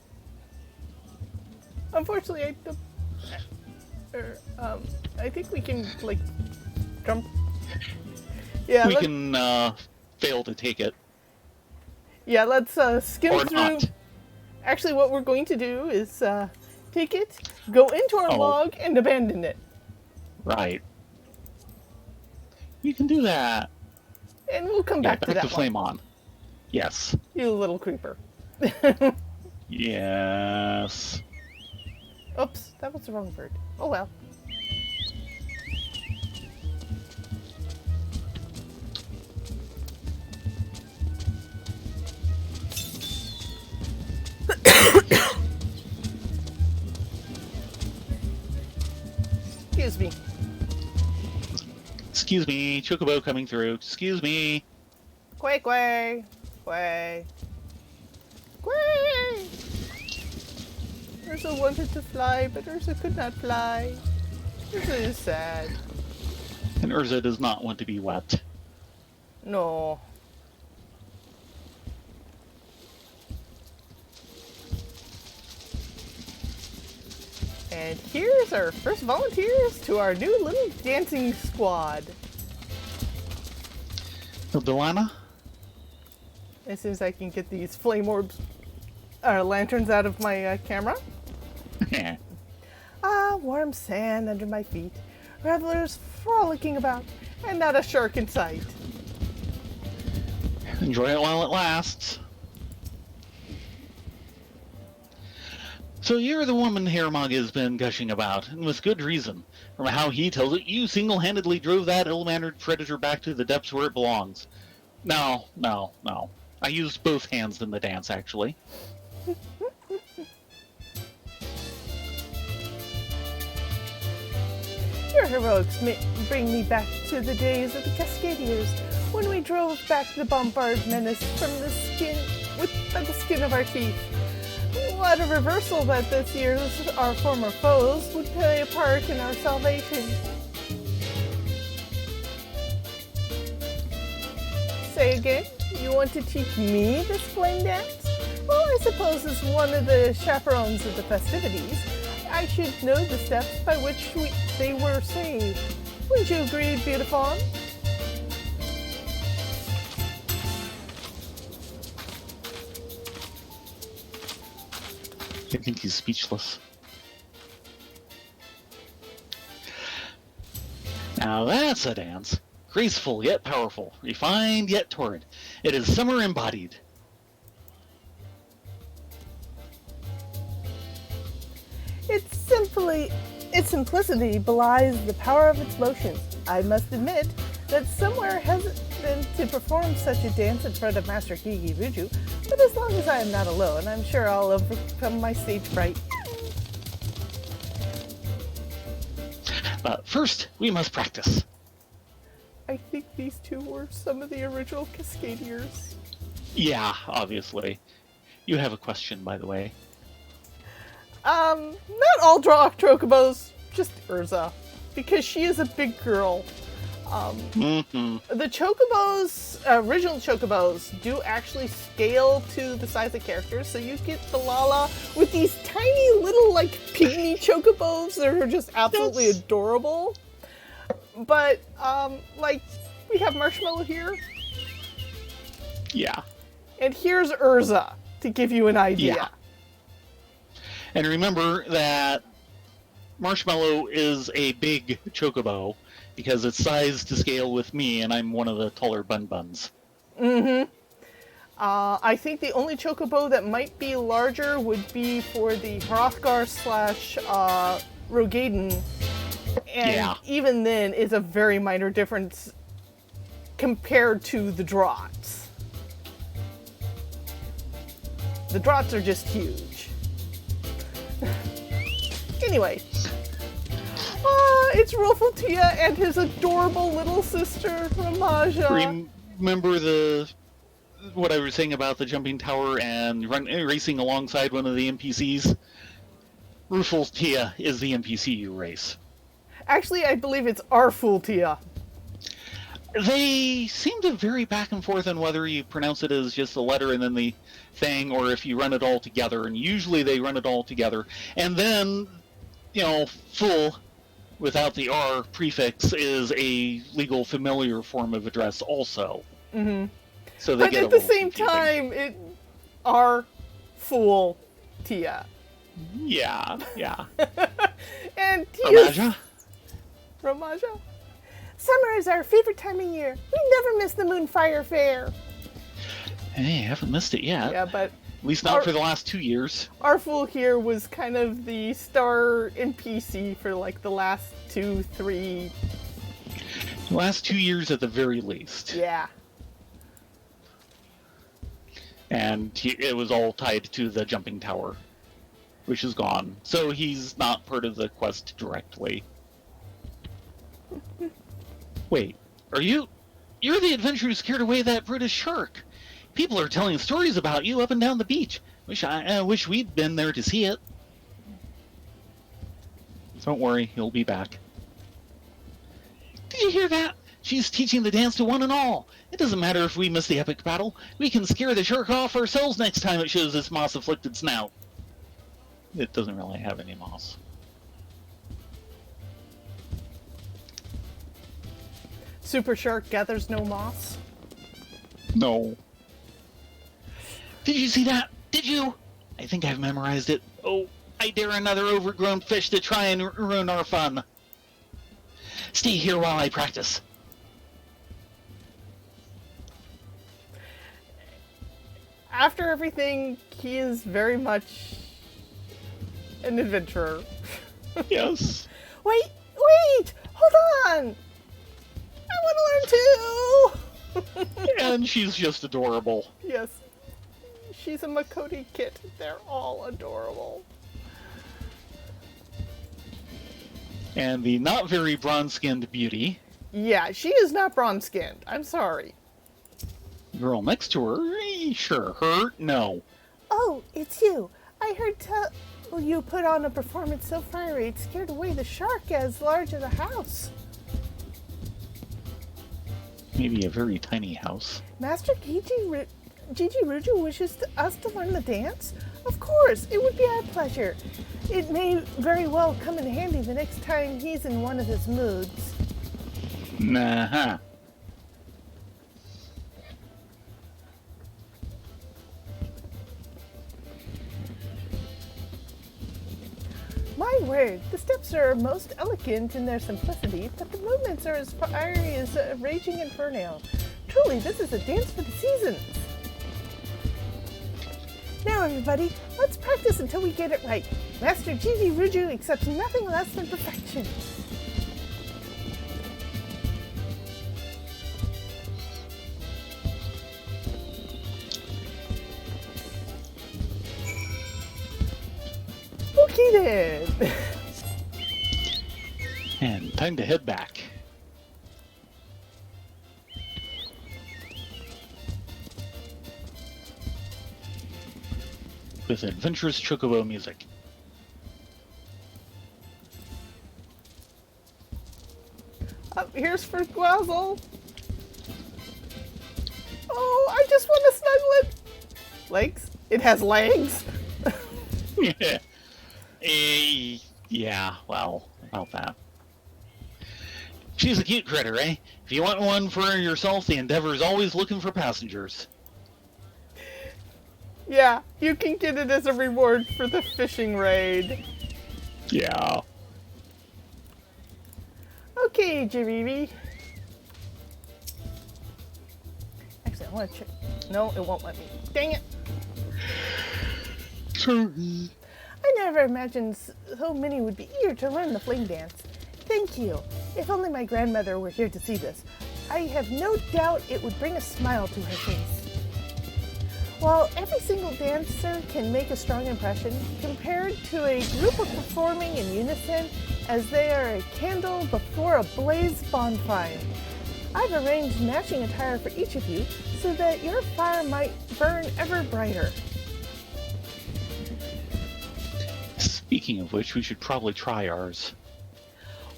Unfortunately, I think we can, like, jump. Yeah, we can fail to take it. Yeah, let's skim or through. Not. Actually, what we're going to do is take it, go into our log, and abandon it. Right. You can do that. And we'll come back to that Back to one. flame on. Yes. You little creeper. Yes. Oops, that was the wrong bird. Oh well. Excuse me. Excuse me, Chocobo coming through. Excuse me. Quay, quay, quay, quay. Ursa wanted to fly, but Ursa could not fly. Ursa is sad. And Urza does not want to be wet. No. And here's our first volunteers to our new little dancing squad. So, Delana? As soon as I can get these flame orbs, lanterns out of my camera. Ah, warm sand under my feet. Revelers frolicking about, and not a shark in sight. Enjoy it while it lasts. So you're the woman Hairmog has been gushing about, and with good reason. From how he tells it, you single-handedly drove that ill-mannered predator back to the depths where it belongs. No. I used both hands in the dance, actually. Your heroics bring me back to the days of the Cascadiers, when we drove back the Bombard menace from the skin, by the skin of our teeth. What a reversal that this year's our former foes would play a part in our salvation. Say again? You want to teach me this flame dance? Well, I suppose as one of the chaperones of the festivities, I should know the steps by which they were saved. Wouldn't you agree, beautiful? I think he's speechless. Now that's a dance. Graceful yet powerful, refined yet torrid. It is summer embodied. Its simplicity belies the power of its motions. I must admit that somewhere hesitant to perform such a dance in front of Master Gigi Buju, but as long as I am not alone, I'm sure I'll overcome my stage fright. But first, we must practice. I think these two were some of the original Cascadiers. Yeah, obviously. You have a question, by the way. Not all chocobos, just Eorzea, because she is a big girl. The chocobos, original chocobos, do actually scale to the size of characters, so you get the Lala with these tiny little, like, pygmy chocobos that are just absolutely adorable. But, like, we have Marshmallow here. Yeah. And here's Eorzea, to give you an idea. Yeah. And remember that Marshmallow is a big chocobo because it's sized to scale with me, and I'm one of the taller bun-buns. Mm-hmm. I think the only chocobo that might be larger would be for the Hrothgar / Rogaden. And even then, it's a very minor difference compared to the Drots. The Drots are just huge. Anyway, it's Rolfaltia and his adorable little sister, Ramaja. Remember what I was saying about the jumping tower and racing alongside one of the NPCs? Rolfaltia is the NPC you race. Actually, I believe it's Arfultia. They seem to vary back and forth on whether you pronounce it as just a letter and then the thing, or if you run it all together, and usually they run it all together. And then, full, without the R prefix, is a legal familiar form of address also. Mm-hmm. So they but get at the same confusing. time, it Arfultia. Yeah. And Ramaja? Summer is our favorite time of year. We never miss the Moonfire Fair. Hey, I haven't missed it yet. Yeah, but... At least not for the last 2 years. Arful here was kind of the star NPC for like the last 2-3... The last 2 years at the very least. Yeah. And it was all tied to the jumping tower, which is gone. So he's not part of the quest directly. Wait, you're the adventurer who scared away that British shark. People are telling stories about you up and down the beach. I wish we'd been there to see it. Don't worry, he'll be back. Did you hear that? She's teaching the dance to one and all. It doesn't matter if we miss the epic battle. We can scare the shark off ourselves next time it shows its moss-afflicted snout. It doesn't really have any moss. Super Shark gathers no moss? No. Did you see that? Did you? I think I've memorized it. Oh, I dare another overgrown fish to try and ruin our fun. Stay here while I practice. After everything, he is very much an adventurer. Yes. Wait! Hold on! I want to learn too! And she's just adorable. Yes. She's a Makoti kit. They're all adorable. And the not very bronze-skinned beauty. Yeah, she is not bronze-skinned. I'm sorry. Girl next to her? Sure. Her? No. Oh, it's you. I heard you put on a performance so fiery it scared away the shark as large as a house. Maybe a very tiny house. Master Gigi Ruju wishes us to learn the dance? Of course, it would be our pleasure. It may very well come in handy the next time he's in one of his moods. Uh-huh. My word, the steps are most elegant in their simplicity, but the movements are as fiery as a raging inferno. Truly, this is a dance for the seasons. Now everybody, let's practice until we get it right. Master Gigi Ruju accepts nothing less than perfection. Okay then. And time to head back. With adventurous chocobo music. Here's for Gwazzle. Oh, I just want to snuggle it. Legs? It has legs? Yeah. Yeah, well, about that. She's a cute critter, eh? If you want one for yourself, the Endeavor's always looking for passengers. Yeah, you can get it as a reward for the fishing raid. Yeah. Okay, Jiribi. Actually, I want to check. No, it won't let me. Dang it. Sorry. I never imagined so many would be eager to learn the flame dance. Thank you. If only my grandmother were here to see this. I have no doubt it would bring a smile to her face. While every single dancer can make a strong impression, compared to a group of performing in unison as they are a candle before a blaze bonfire. I've arranged matching attire for each of you so that your fire might burn ever brighter. Speaking of which, we should probably try ours.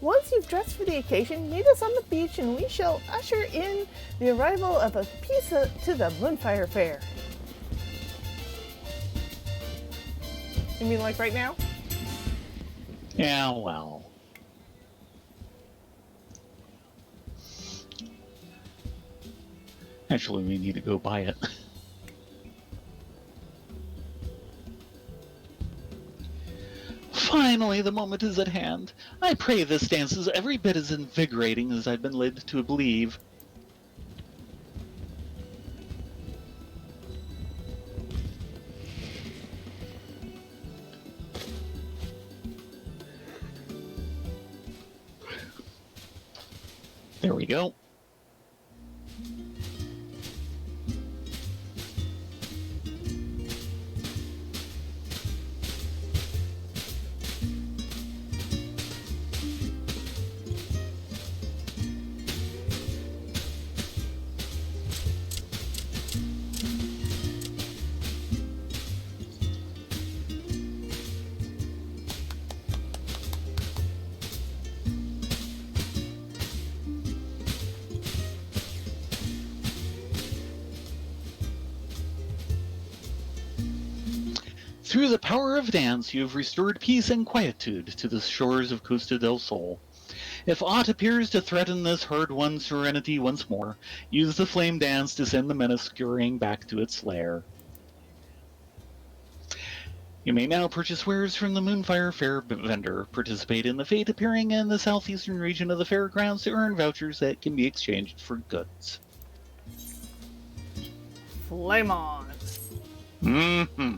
Once you've dressed for the occasion, meet us on the beach and we shall usher in the arrival of a piece to the Moonfire Fair. You mean like right now? Yeah, well. Actually, we need to go buy it. Finally, the moment is at hand. I pray this dance is every bit as invigorating as I've been led to believe. There we go. Through the power of dance, you have restored peace and quietude to the shores of Costa del Sol. If aught appears to threaten this hard-won serenity once more, use the flame dance to send the menace scurrying back to its lair. You may now purchase wares from the Moonfire Fair vendor, participate in the fete appearing in the southeastern region of the fairgrounds to earn vouchers that can be exchanged for goods. Flame on! Mm-hmm.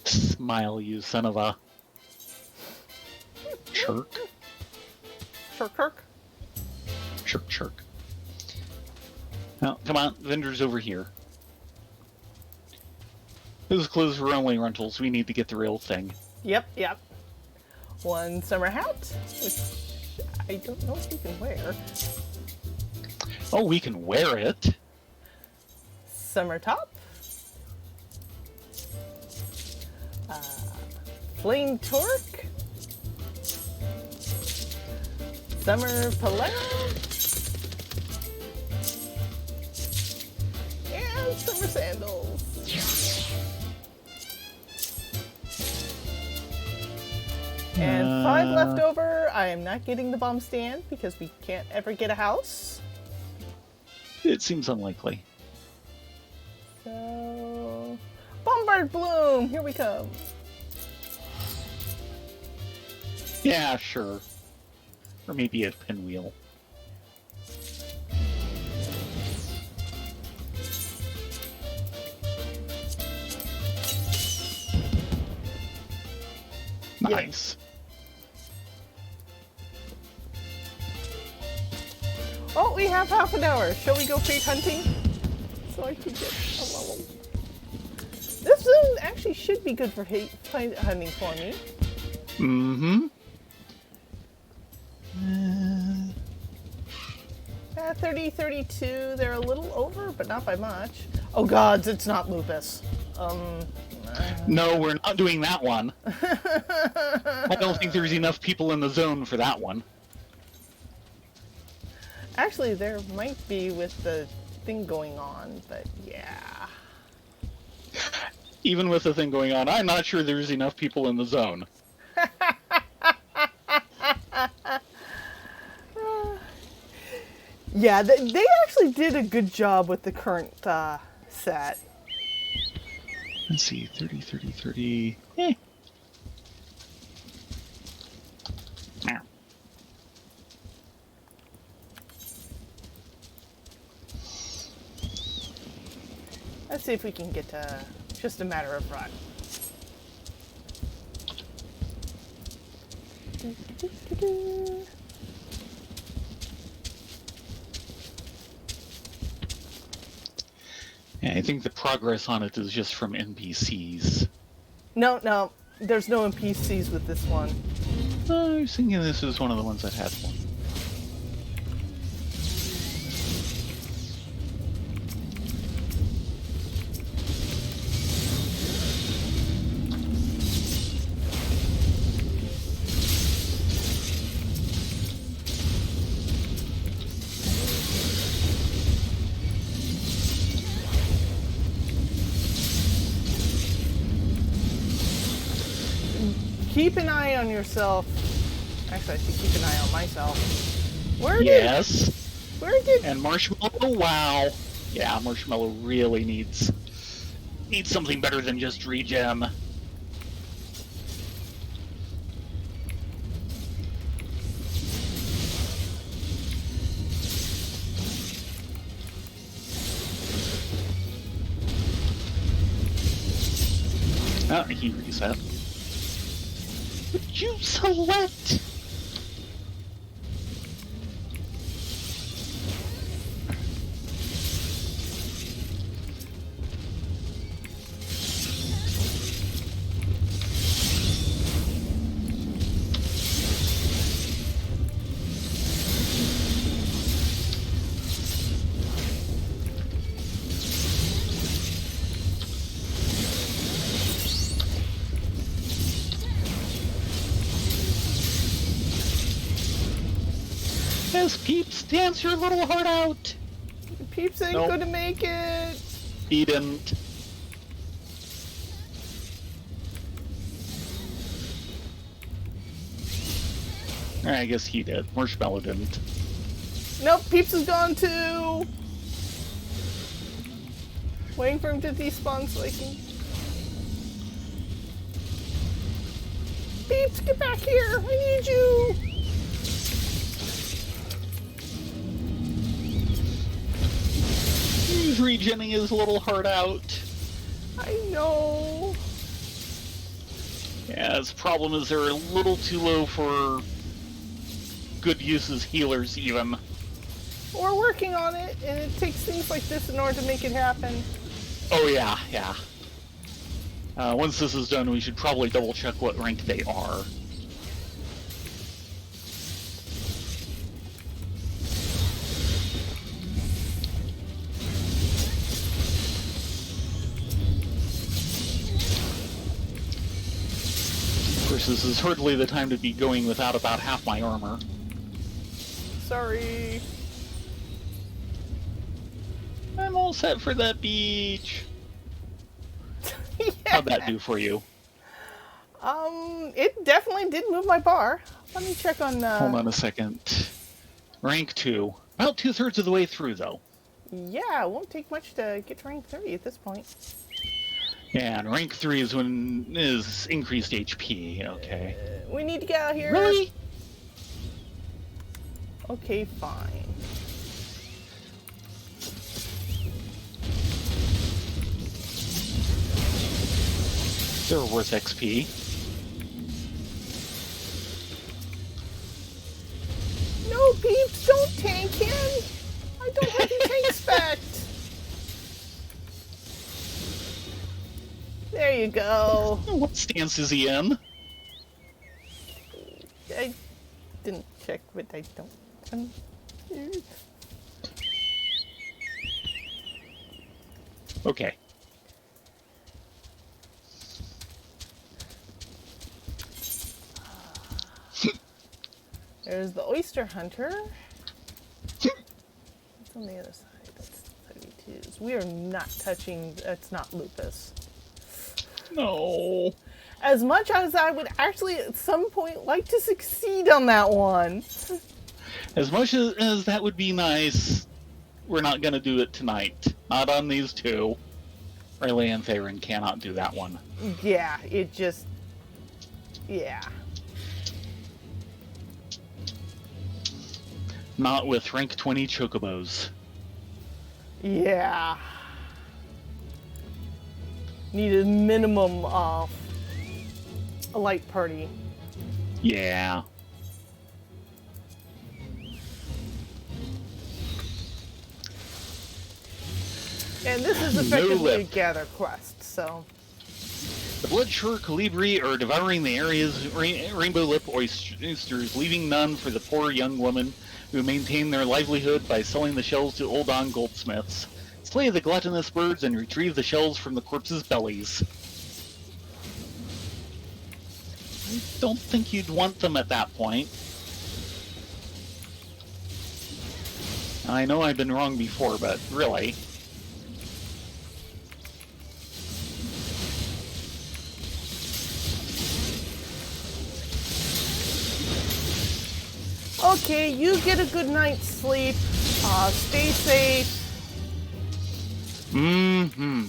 Smile, you son of a... Chirk? Kirk? Chirk, chirk. Now, come on, vendor's over here. Those clothes were only rentals. We need to get the real thing. Yep. One summer hat, which I don't know if you can wear. Oh, we can wear it. Summer top. Flame Torque, Summer Palero, and Summer Sandals. And 5 left over. I am not getting the bomb stand because we can't ever get a house. It seems unlikely. So, Bombard Bloom, here we come. Yeah, sure. Or maybe a pinwheel. Nice. Oh, we have half an hour. Shall we go fate hunting? So I can get a level. This zone actually should be good for fate hunting for me. Mm-hmm. 30, 32. They're a little over, but not by much. Oh gods, it's not lupus. No, we're not doing that one. I don't think there's enough people in the zone for that one. Actually, there might be with the thing going on, but yeah. Even with the thing going on, I'm not sure there's enough people in the zone. Yeah, they actually did a good job with the current set. Let's see, 30, 30, 30. Eh. Meow. Let's see if we can get just a matter of run. Yeah, I think the progress on it is just from NPCs. No, there's no NPCs with this one. I was thinking this is one of the ones that had one. Keep an eye on yourself. Actually, I should keep an eye on myself. Yes. Where did... And Marshmallow, wow. Yeah, Marshmallow really needs something better than just regen. Oh, he reset. Would you select? Yes, Peeps, dance your little heart out. Peeps ain't Nope. gonna make it. He didn't. I guess he did. Marshmallow didn't. Nope, Peeps is gone too. Waiting for him to despawn so I can... Peeps, get back here! I need you! He's regenning his little heart out. I know. Yeah, his problem is they're a little too low for good use as healers, even. We're working on it, and it takes things like this in order to make it happen. Oh, yeah, yeah. Once this is done, we should probably double-check what rank they are. course, this is hardly the time to be going without about half my armor. Sorry. I'm all set for that beach. Yeah. How'd that do for you? It definitely did move my bar. Let me check on, Hold on a second. Rank 2. About 2/3 of the way through, though. Yeah, it won't take much to get to rank 3 at this point. Yeah, and rank 3 is increased HP. Okay. We need to get out of here. Really? Okay, fine. They're worth XP. No, peeps, don't tank him. I don't have any tank spec. There you go. What stance is he in? I didn't check, but I don't. Okay. There's the oyster hunter. What's on the other side? That's 32s. We are not touching. That's not lupus. No. As much as I would actually at some point like to succeed on that one. As much as that would be nice, we're not going to do it tonight. Not on these two. Riley and Theron cannot do that one. Yeah, it just... Yeah. Not with rank 20 chocobos. Yeah. Need a minimum of a light party. Yeah. And this is effectively a gather quest, so... The Bloodshore Colibri are devouring the area's rainbow lip oysters, leaving none for the poor young women who maintain their livelihood by selling the shells to old-on goldsmiths. Slay the gluttonous birds and retrieve the shells from the corpses' bellies. I don't think you'd want them at that point. I know I've been wrong before, but really... Okay, you get a good night's sleep. Stay safe. Mm-hmm.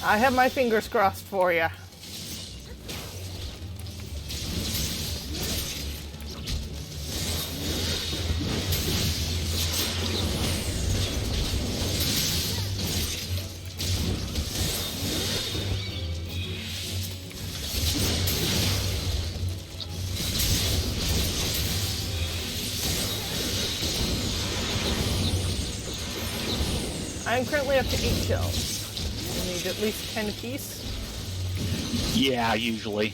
I have my fingers crossed for you. I'm currently up to 8 shells. We need at least 10 apiece. Yeah, usually.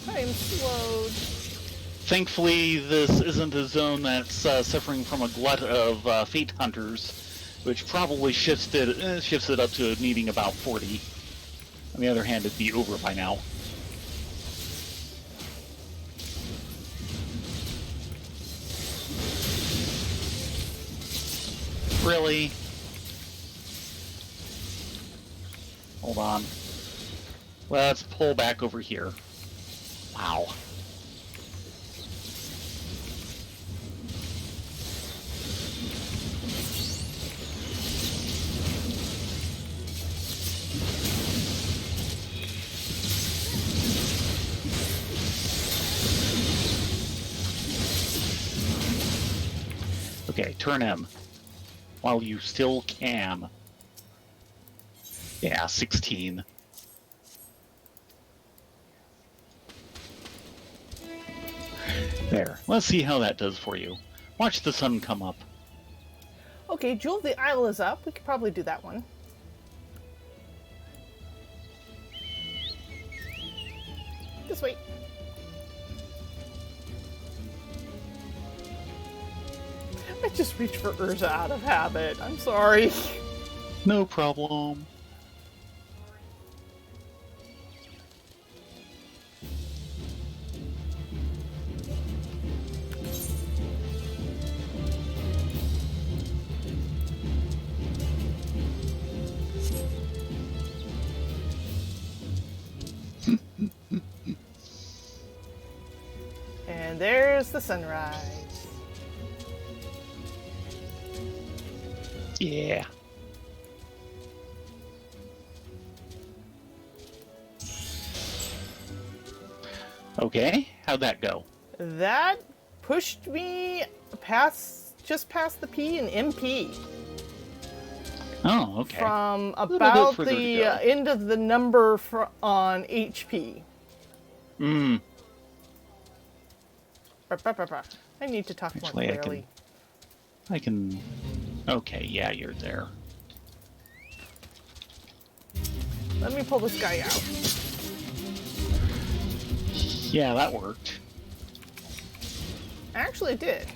I am slowed. Thankfully, this isn't a zone that's suffering from a glut of fate hunters, which probably shifts it up to needing about 40. On the other hand, it'd be over by now. Really? Hold on. Let's pull back over here. Wow. Okay, turn him. While you still can. Yeah, 16. There. Let's see how that does for you. Watch the sun come up. Okay, Jewel of the Isle is up. We could probably do that one. Just wait. I just reached for Eorzea out of habit. I'm sorry. No problem. And there's the sunrise. Yeah. Okay, how'd that go? That pushed me just past the P and MP. Oh, okay. From little bit about further to the go. end of the number on HP. Mm. I need to talk Actually, more clearly. I can... Okay, yeah, you're there. Let me pull this guy out. Yeah, that worked. Actually, it did.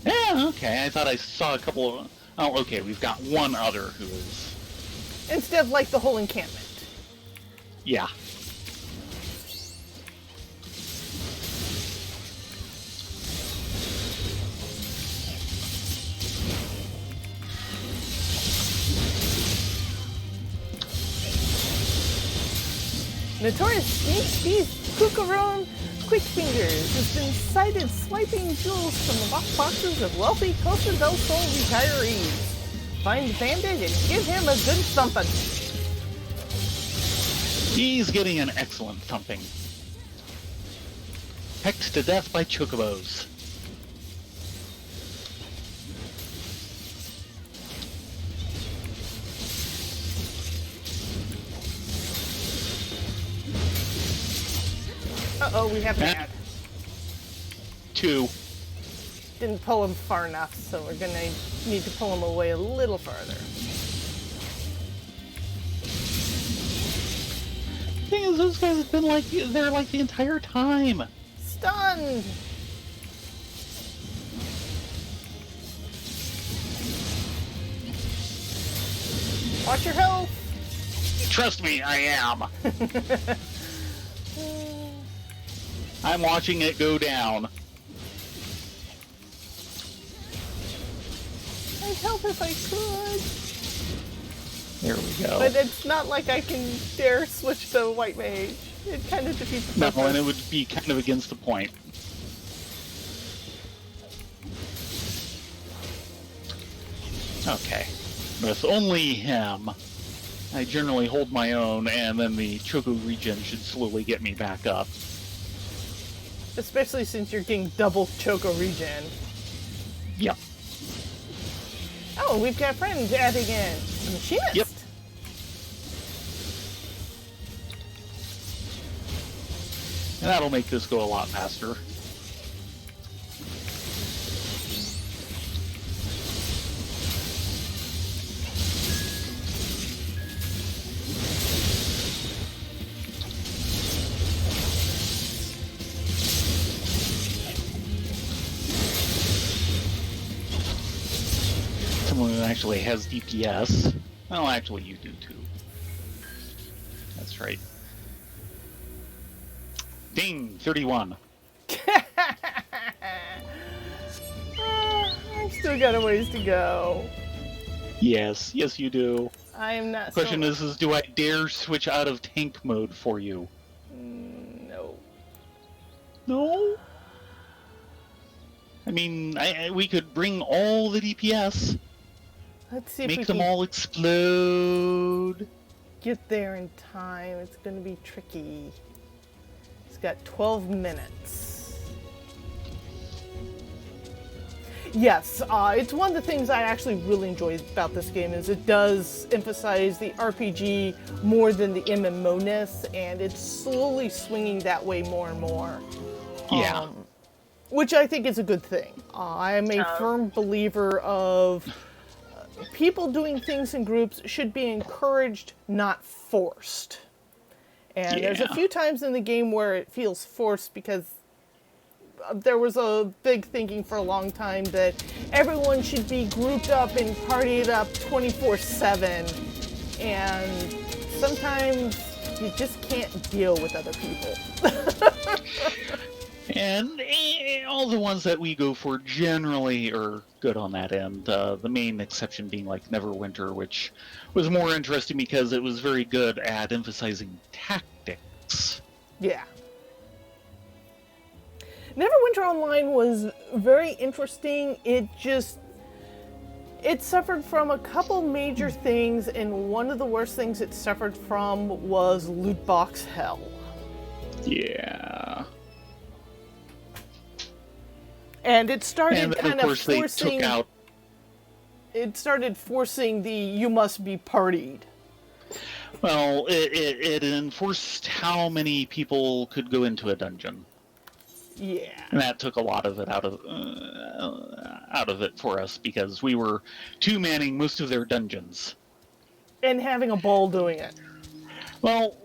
Yeah, okay. I thought I saw a couple of... Oh, okay, we've got one other who is... Instead of like the whole encampment. Yeah. Notorious Sneak Thief Kookaroon Quickfingers has been sighted swiping jewels from the lockboxes of wealthy Costa del Sol retirees. Find the bandit and give him a good thumping. He's getting an excellent thumping. Pecked to death by chocobos. Uh-oh, we have an ad. 2. Didn't pull him far enough, so we're gonna need to pull him away a little farther. The thing is, those guys have been like there like the entire time. Stunned! Watch your health! Trust me, I am. I'm watching it go down. I'd help if I could. There we go. But it's not like I can dare switch to white mage. It kind of defeats the No, purpose. and it would be kind of against the point. Okay. With only him, I generally hold my own, and then the Choco regen should slowly get me back up. Especially since you're getting double Choco regen. Yep. Oh, we've got friends adding in. A machinist. Yep. And that'll make this go a lot faster. Someone who actually has DPS. Well, actually, you do too. That's right. Ding! 31. I've still got a ways to go. Yes, yes, you do. I am not. Question is, do I dare switch out of tank mode for you? No. No? I mean, we could bring all the DPS, Let's see if make we them can all explode. get there in time. It's going to be tricky. It's got 12 minutes. Yes, it's one of the things I actually really enjoy about this game is it does emphasize the RPG more than the MMO-ness, and it's slowly swinging that way more and more. Yeah. Which I think is a good thing. I am a firm believer of people doing things in groups should be encouraged, not forced. And there's a few times in the game where it feels forced because there was a big thinking for a long time that everyone should be grouped up and partied up 24/7. And sometimes you just can't deal with other people. And all the ones that we go for generally are good on that end. The main exception being like Neverwinter, which was more interesting because it was very good at emphasizing tactics Yeah. Neverwinter Online was very interesting. It suffered from a couple major things, and one of the worst things it suffered from was loot box hell. Yeah. And it started And then, kind of course, forcing... they took out... It started forcing the you must be partied. Well, it enforced how many people could go into a dungeon. Yeah. And that took a lot of it out of it for us, because we were two-manning most of their dungeons. And having a ball doing it. Well,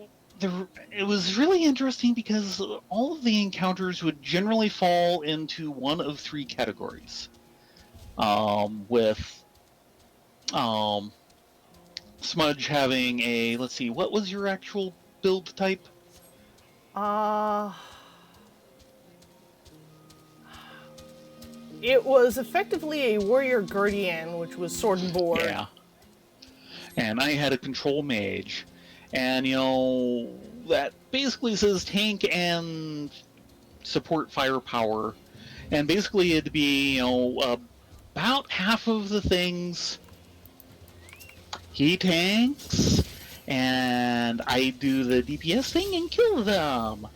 it was really interesting because all of the encounters would generally fall into one of three categories. With Smudge having a... Let's see, what was your actual build type? It was effectively a warrior guardian, which was sword and board. Yeah. And I had a control mage. And, that basically says tank and support firepower. And basically it'd be, about half of the things he tanks, and I do the DPS thing and kill them.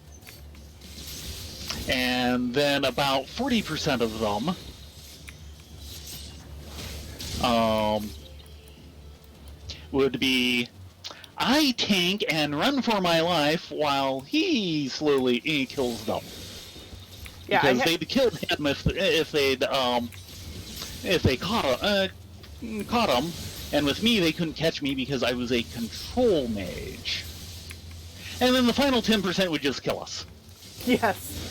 And then about 40% of them would be I tank and run for my life while he slowly kills them. Yeah, because they'd kill him if they caught him, and with me they couldn't catch me because I was a control mage. And then the final 10% would just kill us. Yes.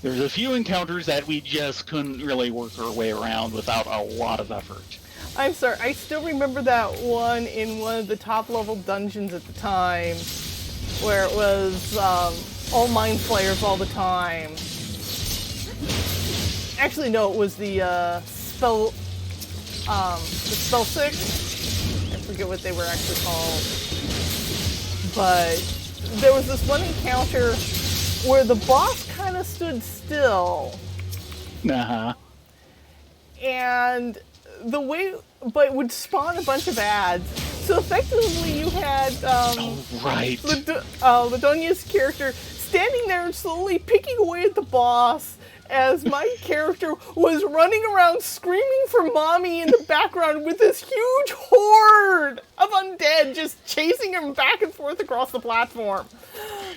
There's a few encounters that we just couldn't really work our way around without a lot of effort. I'm sorry, I still remember that one in one of the top level dungeons at the time, where it was all mind flayers all the time. Actually, no, it was the spell six. I forget what they were actually called. But there was this one encounter where the boss kind of stood still. Uh-huh. And the way, but would spawn a bunch of ads. So effectively you had right. Ladonia's character standing there and slowly picking away at the boss as my character was running around screaming for mommy in the background with this huge horde of undead just chasing him back and forth across the platform.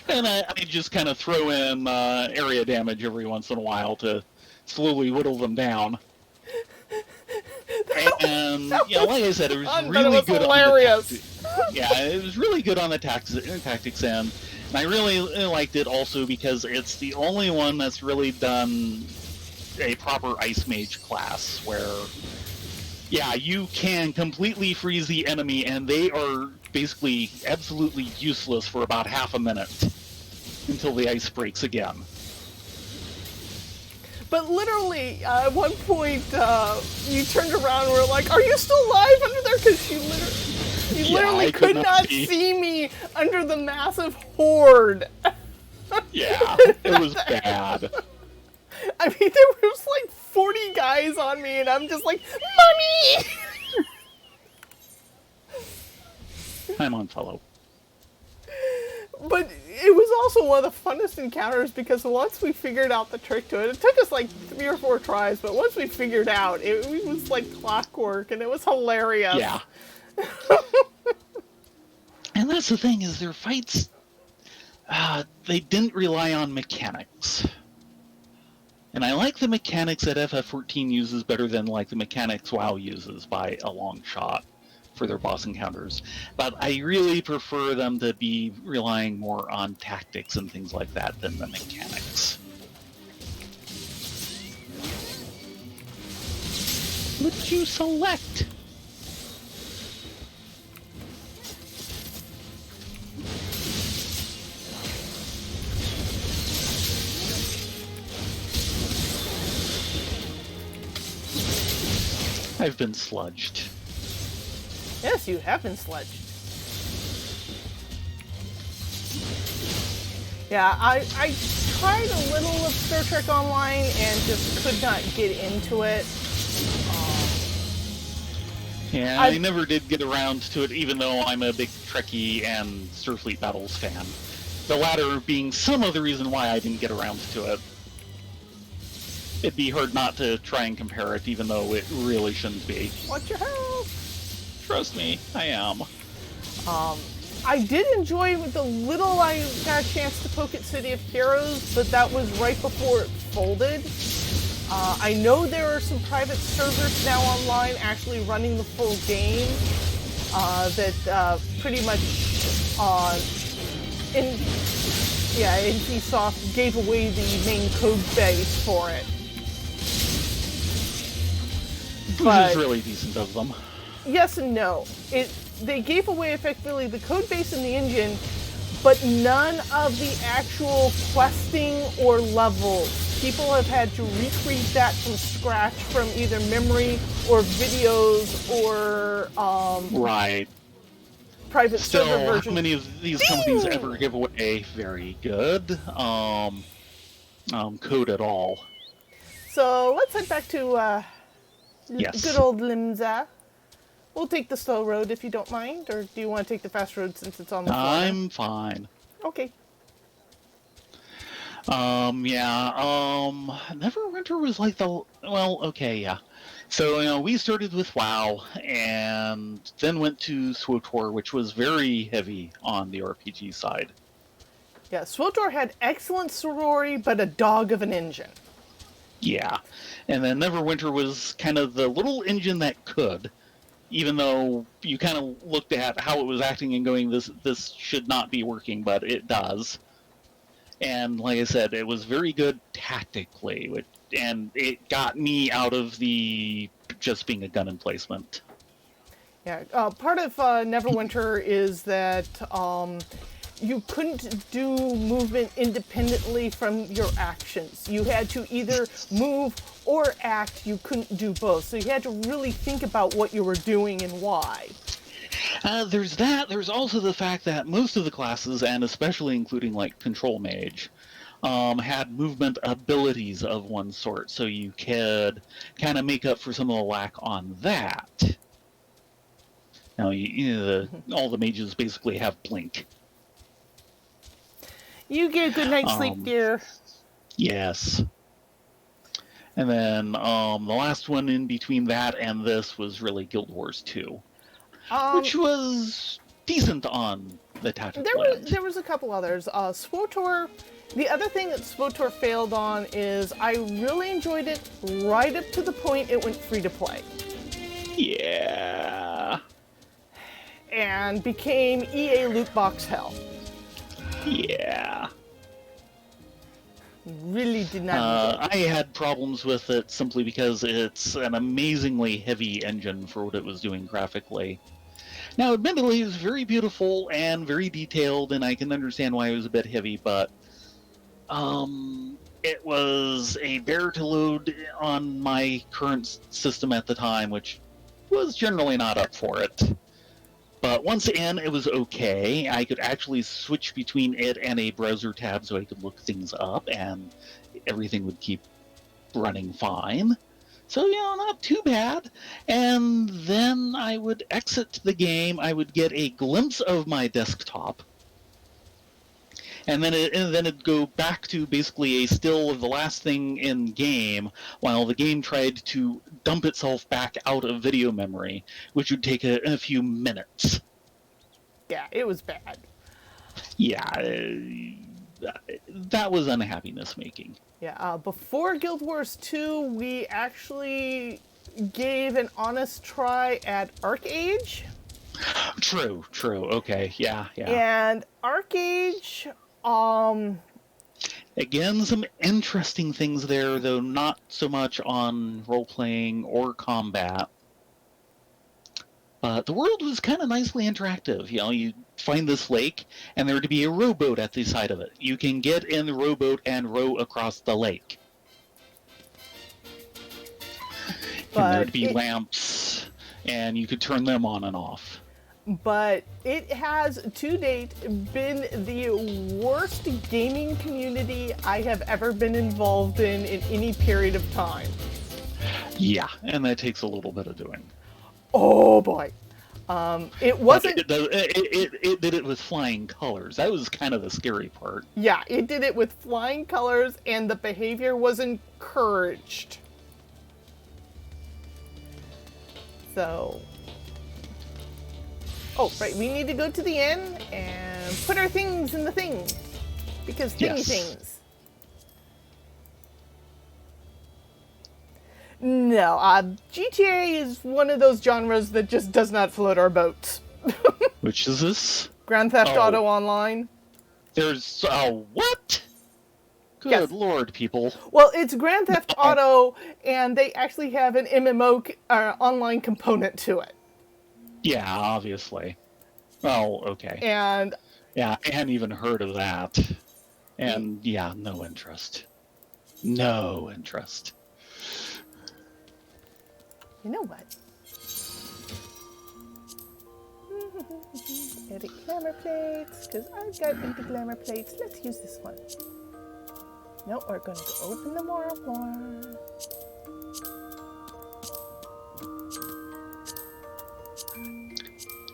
And I just kind of throw in area damage every once in a while to slowly whittle them down. And like I said, it was really good. Hilarious. It was really good on the tactics end. And I really liked it also because it's the only one that's really done a proper Ice Mage class where, you can completely freeze the enemy and they are basically absolutely useless for about half a minute until the ice breaks again. But literally, at one point, you turned around and were like, "Are you still alive under there?" Because you literally could not see me under the massive horde. Yeah, it was bad. I mean, there was like 40 guys on me, and I'm just like, "Mommy!" I'm on follow. But it was also one of the funnest encounters because once we figured out the trick to it took us like 3 or 4 tries, but once we figured out, it was like clockwork, and it was hilarious. Yeah. And that's the thing, is their fights, they didn't rely on mechanics. And I like the mechanics that FF14 uses better than like the mechanics WoW uses by a long shot for their boss encounters. But I really prefer them to be relying more on tactics and things like that than the mechanics. Would you select? I've been sludged. Yes, you have been sludged. Yeah, I tried a little of Star Trek Online and just could not get into it. Yeah, I never did get around to it, even though I'm a big Trekkie and Starfleet Battles fan. The latter being some of the reason why I didn't get around to it. It'd be hard not to try and compare it, even though it really shouldn't be. Watch your health! Trust me, I am. I did enjoy the little I got a chance to poke at City of Heroes, but that was right before it folded. I know there are some private servers now online actually running the full game that pretty much NCSoft gave away the main code base for it. Which is really decent of them. Yes and no. They gave away effectively the code base and the engine, but none of the actual questing or levels. People have had to recreate that from scratch from either memory or videos or right. Private server versions. How many of these companies ever give away very good code at all? So let's head back to yes. good old Limsa. We'll take the slow road if you don't mind, or do you want to take the fast road since it's on the floor? I'm fine. Okay. Neverwinter was like yeah. So, we started with WoW, and then went to SWTOR, which was very heavy on the RPG side. Yeah, SWTOR had excellent story, but a dog of an engine. Yeah, and then Neverwinter was kind of the little engine that could, even though you kind of looked at how it was acting and going, this should not be working, but it does. And like I said, it was very good tactically, and it got me out of the just being a gun emplacement. Yeah, part of Neverwinter is that you couldn't do movement independently from your actions. You had to either move or act. You couldn't do both. So you had to really think about what you were doing and why. There's that. There's also the fact that most of the classes, and especially including like Control Mage, had movement abilities of one sort, so you could kind of make up for some of the lack on that. Now, all the mages basically have blink. You get a good night's sleep, dear. Yes. And then the last one in between that and this was really Guild Wars 2. Which was decent on the tactical end. There was a couple others. SWTOR, the other thing that SWTOR failed on is I really enjoyed it right up to the point it went free to play. Yeah. And became EA loot box hell. Yeah. Really did not. I had problems with it simply because it's an amazingly heavy engine for what it was doing graphically. Now, admittedly, it was very beautiful and very detailed, and I can understand why it was a bit heavy, but it was a bear to load on my current system at the time, which was generally not up for it. But once in, it was okay. I could actually switch between it and a browser tab so I could look things up, and everything would keep running fine. So, not too bad. And then I would exit the game. I would get a glimpse of my desktop. And then it'd go back to basically a still of the last thing in game, while the game tried to dump itself back out of video memory, which would take a few minutes. Yeah, it was bad. Yeah, that was unhappiness making. Yeah, before Guild Wars 2, we actually gave an honest try at ArcAge. True. Okay, yeah. And ArcAge, again, some interesting things there, though not so much on role-playing or combat. The world was kind of nicely interactive. You find this lake, and there to be a rowboat at the side of it. You can get in the rowboat and row across the lake. And there'd be lamps, and you could turn them on and off. but it has to date been the worst gaming community I have ever been involved in any period of time. Yeah, and that takes a little bit of doing. Oh boy. It wasn't. It did it with flying colors. That was kind of the scary part. Yeah, it did it with flying colors, and the behavior was encouraged. So. Oh, right, we need to go to the inn and put our things in the thing. Because thingy things. No, GTA is one of those genres that just does not float our boats. Which is this? Grand Theft Auto Online. There's what? Good Lord, people. Well, it's Grand Theft Auto, and they actually have an MMO online component to it. Yeah, obviously. Oh, okay. And yeah, I hadn't even heard of that. And yeah, no interest. No interest. You know what? Edit glamour plates, because I've got 80 glamour plates. Let's use this one. No, we're going to open the more.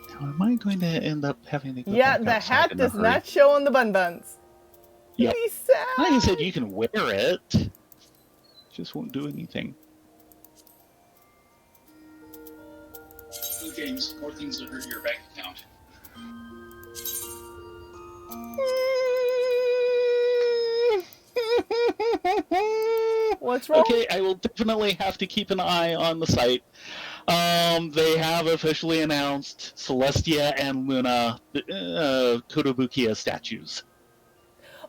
Now, am I going to end up having to go Yeah, the hat does not show on the buns. Yep. Lisa! Like I said, you can wear it. Just won't do anything. No, James, more things that hurt your bank account. What's wrong? Okay, I will definitely have to keep an eye on the site. They have officially announced Celestia and Luna Kotobukiya statues.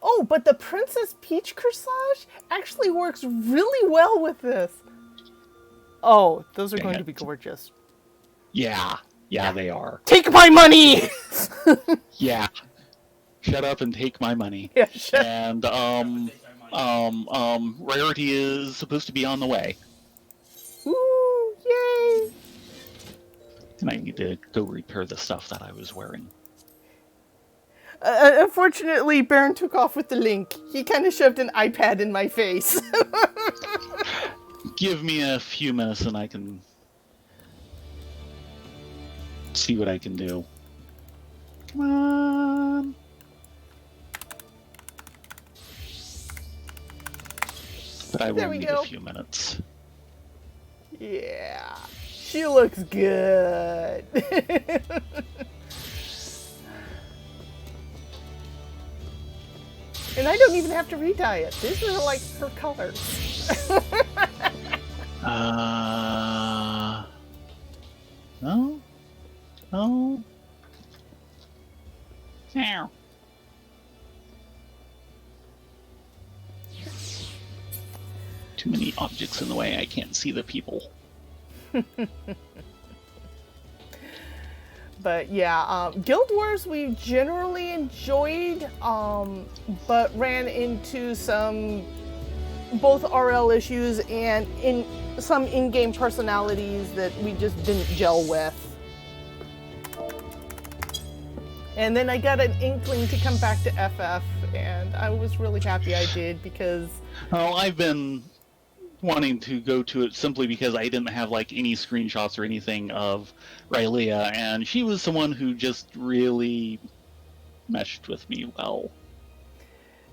Oh, but the Princess Peach corsage actually works really well with this. Oh, those are going to be gorgeous. Yeah, they are. Take my money! Yeah. Shut up and take my money. Yeah, and Rarity is supposed to be on the way. Ooh, yay! And I need to go repair the stuff that I was wearing. Unfortunately, Baron took off with the link. He kind of shoved an iPad in my face. Give me a few minutes and I can see what I can do. Come on. But I will need a few minutes. Yeah. She looks good. And I don't even have to re-dye it. These are like her colors. No? No? Now. Too many objects in the way, I can't see the people. But yeah, Guild Wars we generally enjoyed, but ran into some both RL issues and some in-game personalities that we just didn't gel with. And then I got an inkling to come back to FF, and I was really happy I did because... Oh, I've been wanting to go to it simply because I didn't have like any screenshots or anything of Rylea, and she was someone who just really meshed with me well,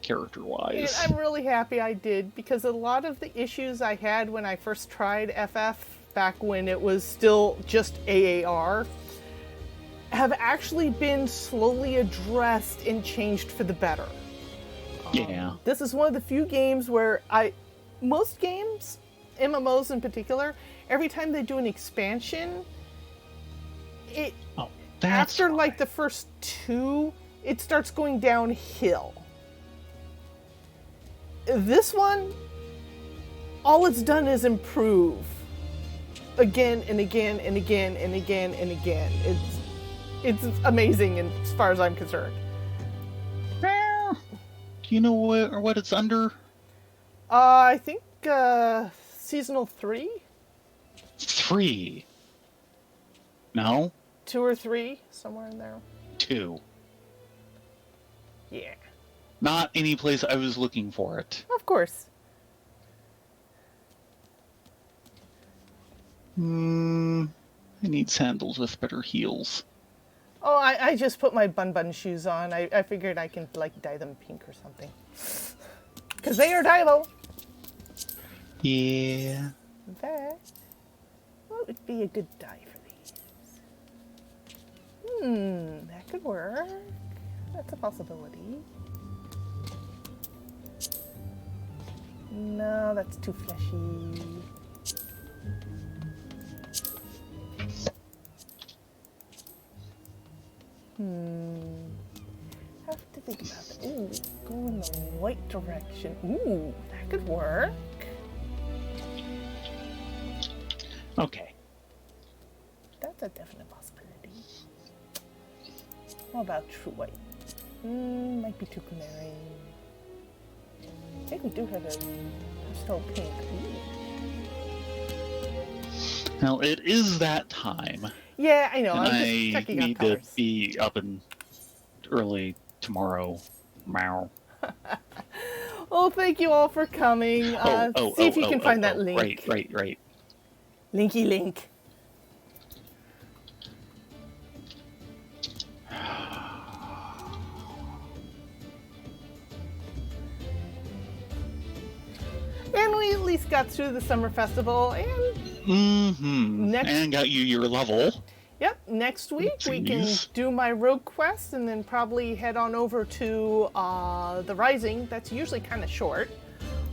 character-wise. And I'm really happy I did, because a lot of the issues I had when I first tried FF, back when it was still just AAR, have actually been slowly addressed and changed for the better. Yeah. This is one of the few games where most games, MMOs in particular, every time they do an expansion, after like the first two, it starts going downhill. This one, all it's done is improve. Again and again and again and again and again. It's amazing as far as I'm concerned. Do you know what it's under? I think Seasonal 3? 3. No? 2 or 3, somewhere in there. 2. Yeah. Not any place I was looking for it. Of course. I need sandals with better heels. Oh, I just put my bun shoes on. I figured I can, like, dye them pink or something. Because they are dyeable. Yeah. In fact, what would be a good dye for these? That could work. That's a possibility. No, that's too fleshy. Have to think about that. Ooh, go in the white direction. Ooh, that could work. Okay. That's a definite possibility. What about true white? Might be too canary. I think we do have a pastel pink. Ooh. Now, it is that time. Yeah, I know. And I'm just I checking out need colors. to be up and early tomorrow. Meow. Oh, thank you all for coming. See if you can find that link. Right. Linky link. And we at least got through the summer festival, and And got you your level. Yep, next week we can do my rogue quest and then probably head on over to the Rising. That's usually kind of short.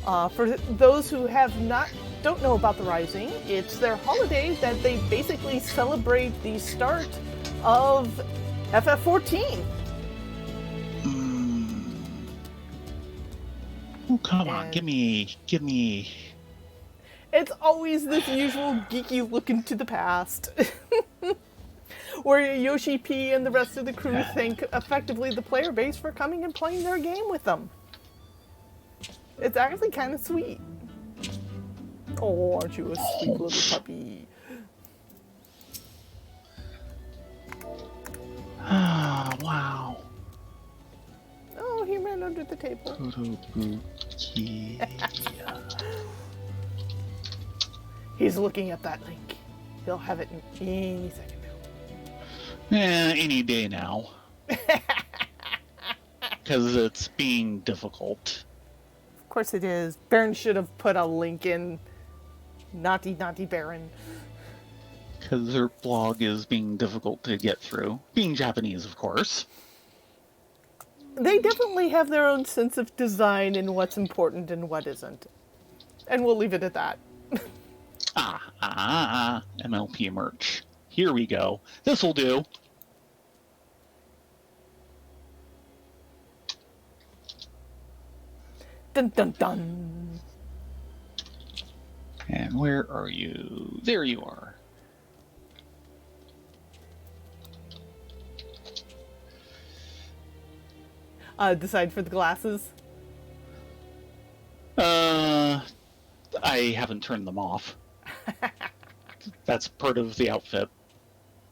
For those who don't know about the Rising, it's their holiday that they basically celebrate the start of FF14. Oh, come on, give me. It's always this usual geeky look into the past. Where Yoshi P and the rest of the crew thank effectively the player base for coming and playing their game with them. It's actually kind of sweet. Oh, aren't you a sweet little puppy? Ah, wow. Oh, he ran under the table. He's looking at that link. He'll have it in any second now. Any day now. Because it's being difficult. Of course it is. Baron should have put a link in. Naughty Baron. Because their blog is being difficult to get through. Being Japanese, of course. They definitely have their own sense of design and what's important and what isn't. And we'll leave it at that. MLP merch. Here we go. This'll do. Dun dun dun. And where are you? There you are. Decide for the glasses. I haven't turned them off. That's part of the outfit.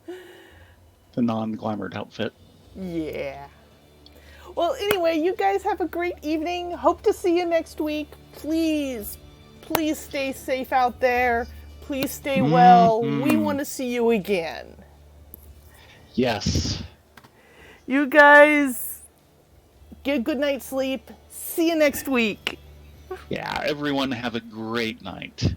The non-glamored outfit. Yeah. Well, anyway, you guys have a great evening. Hope to see you next week. Please stay safe out there. Please stay well. We want to see you again. Yes. You guys get a good night's sleep. See you next week. Yeah, everyone have a great night.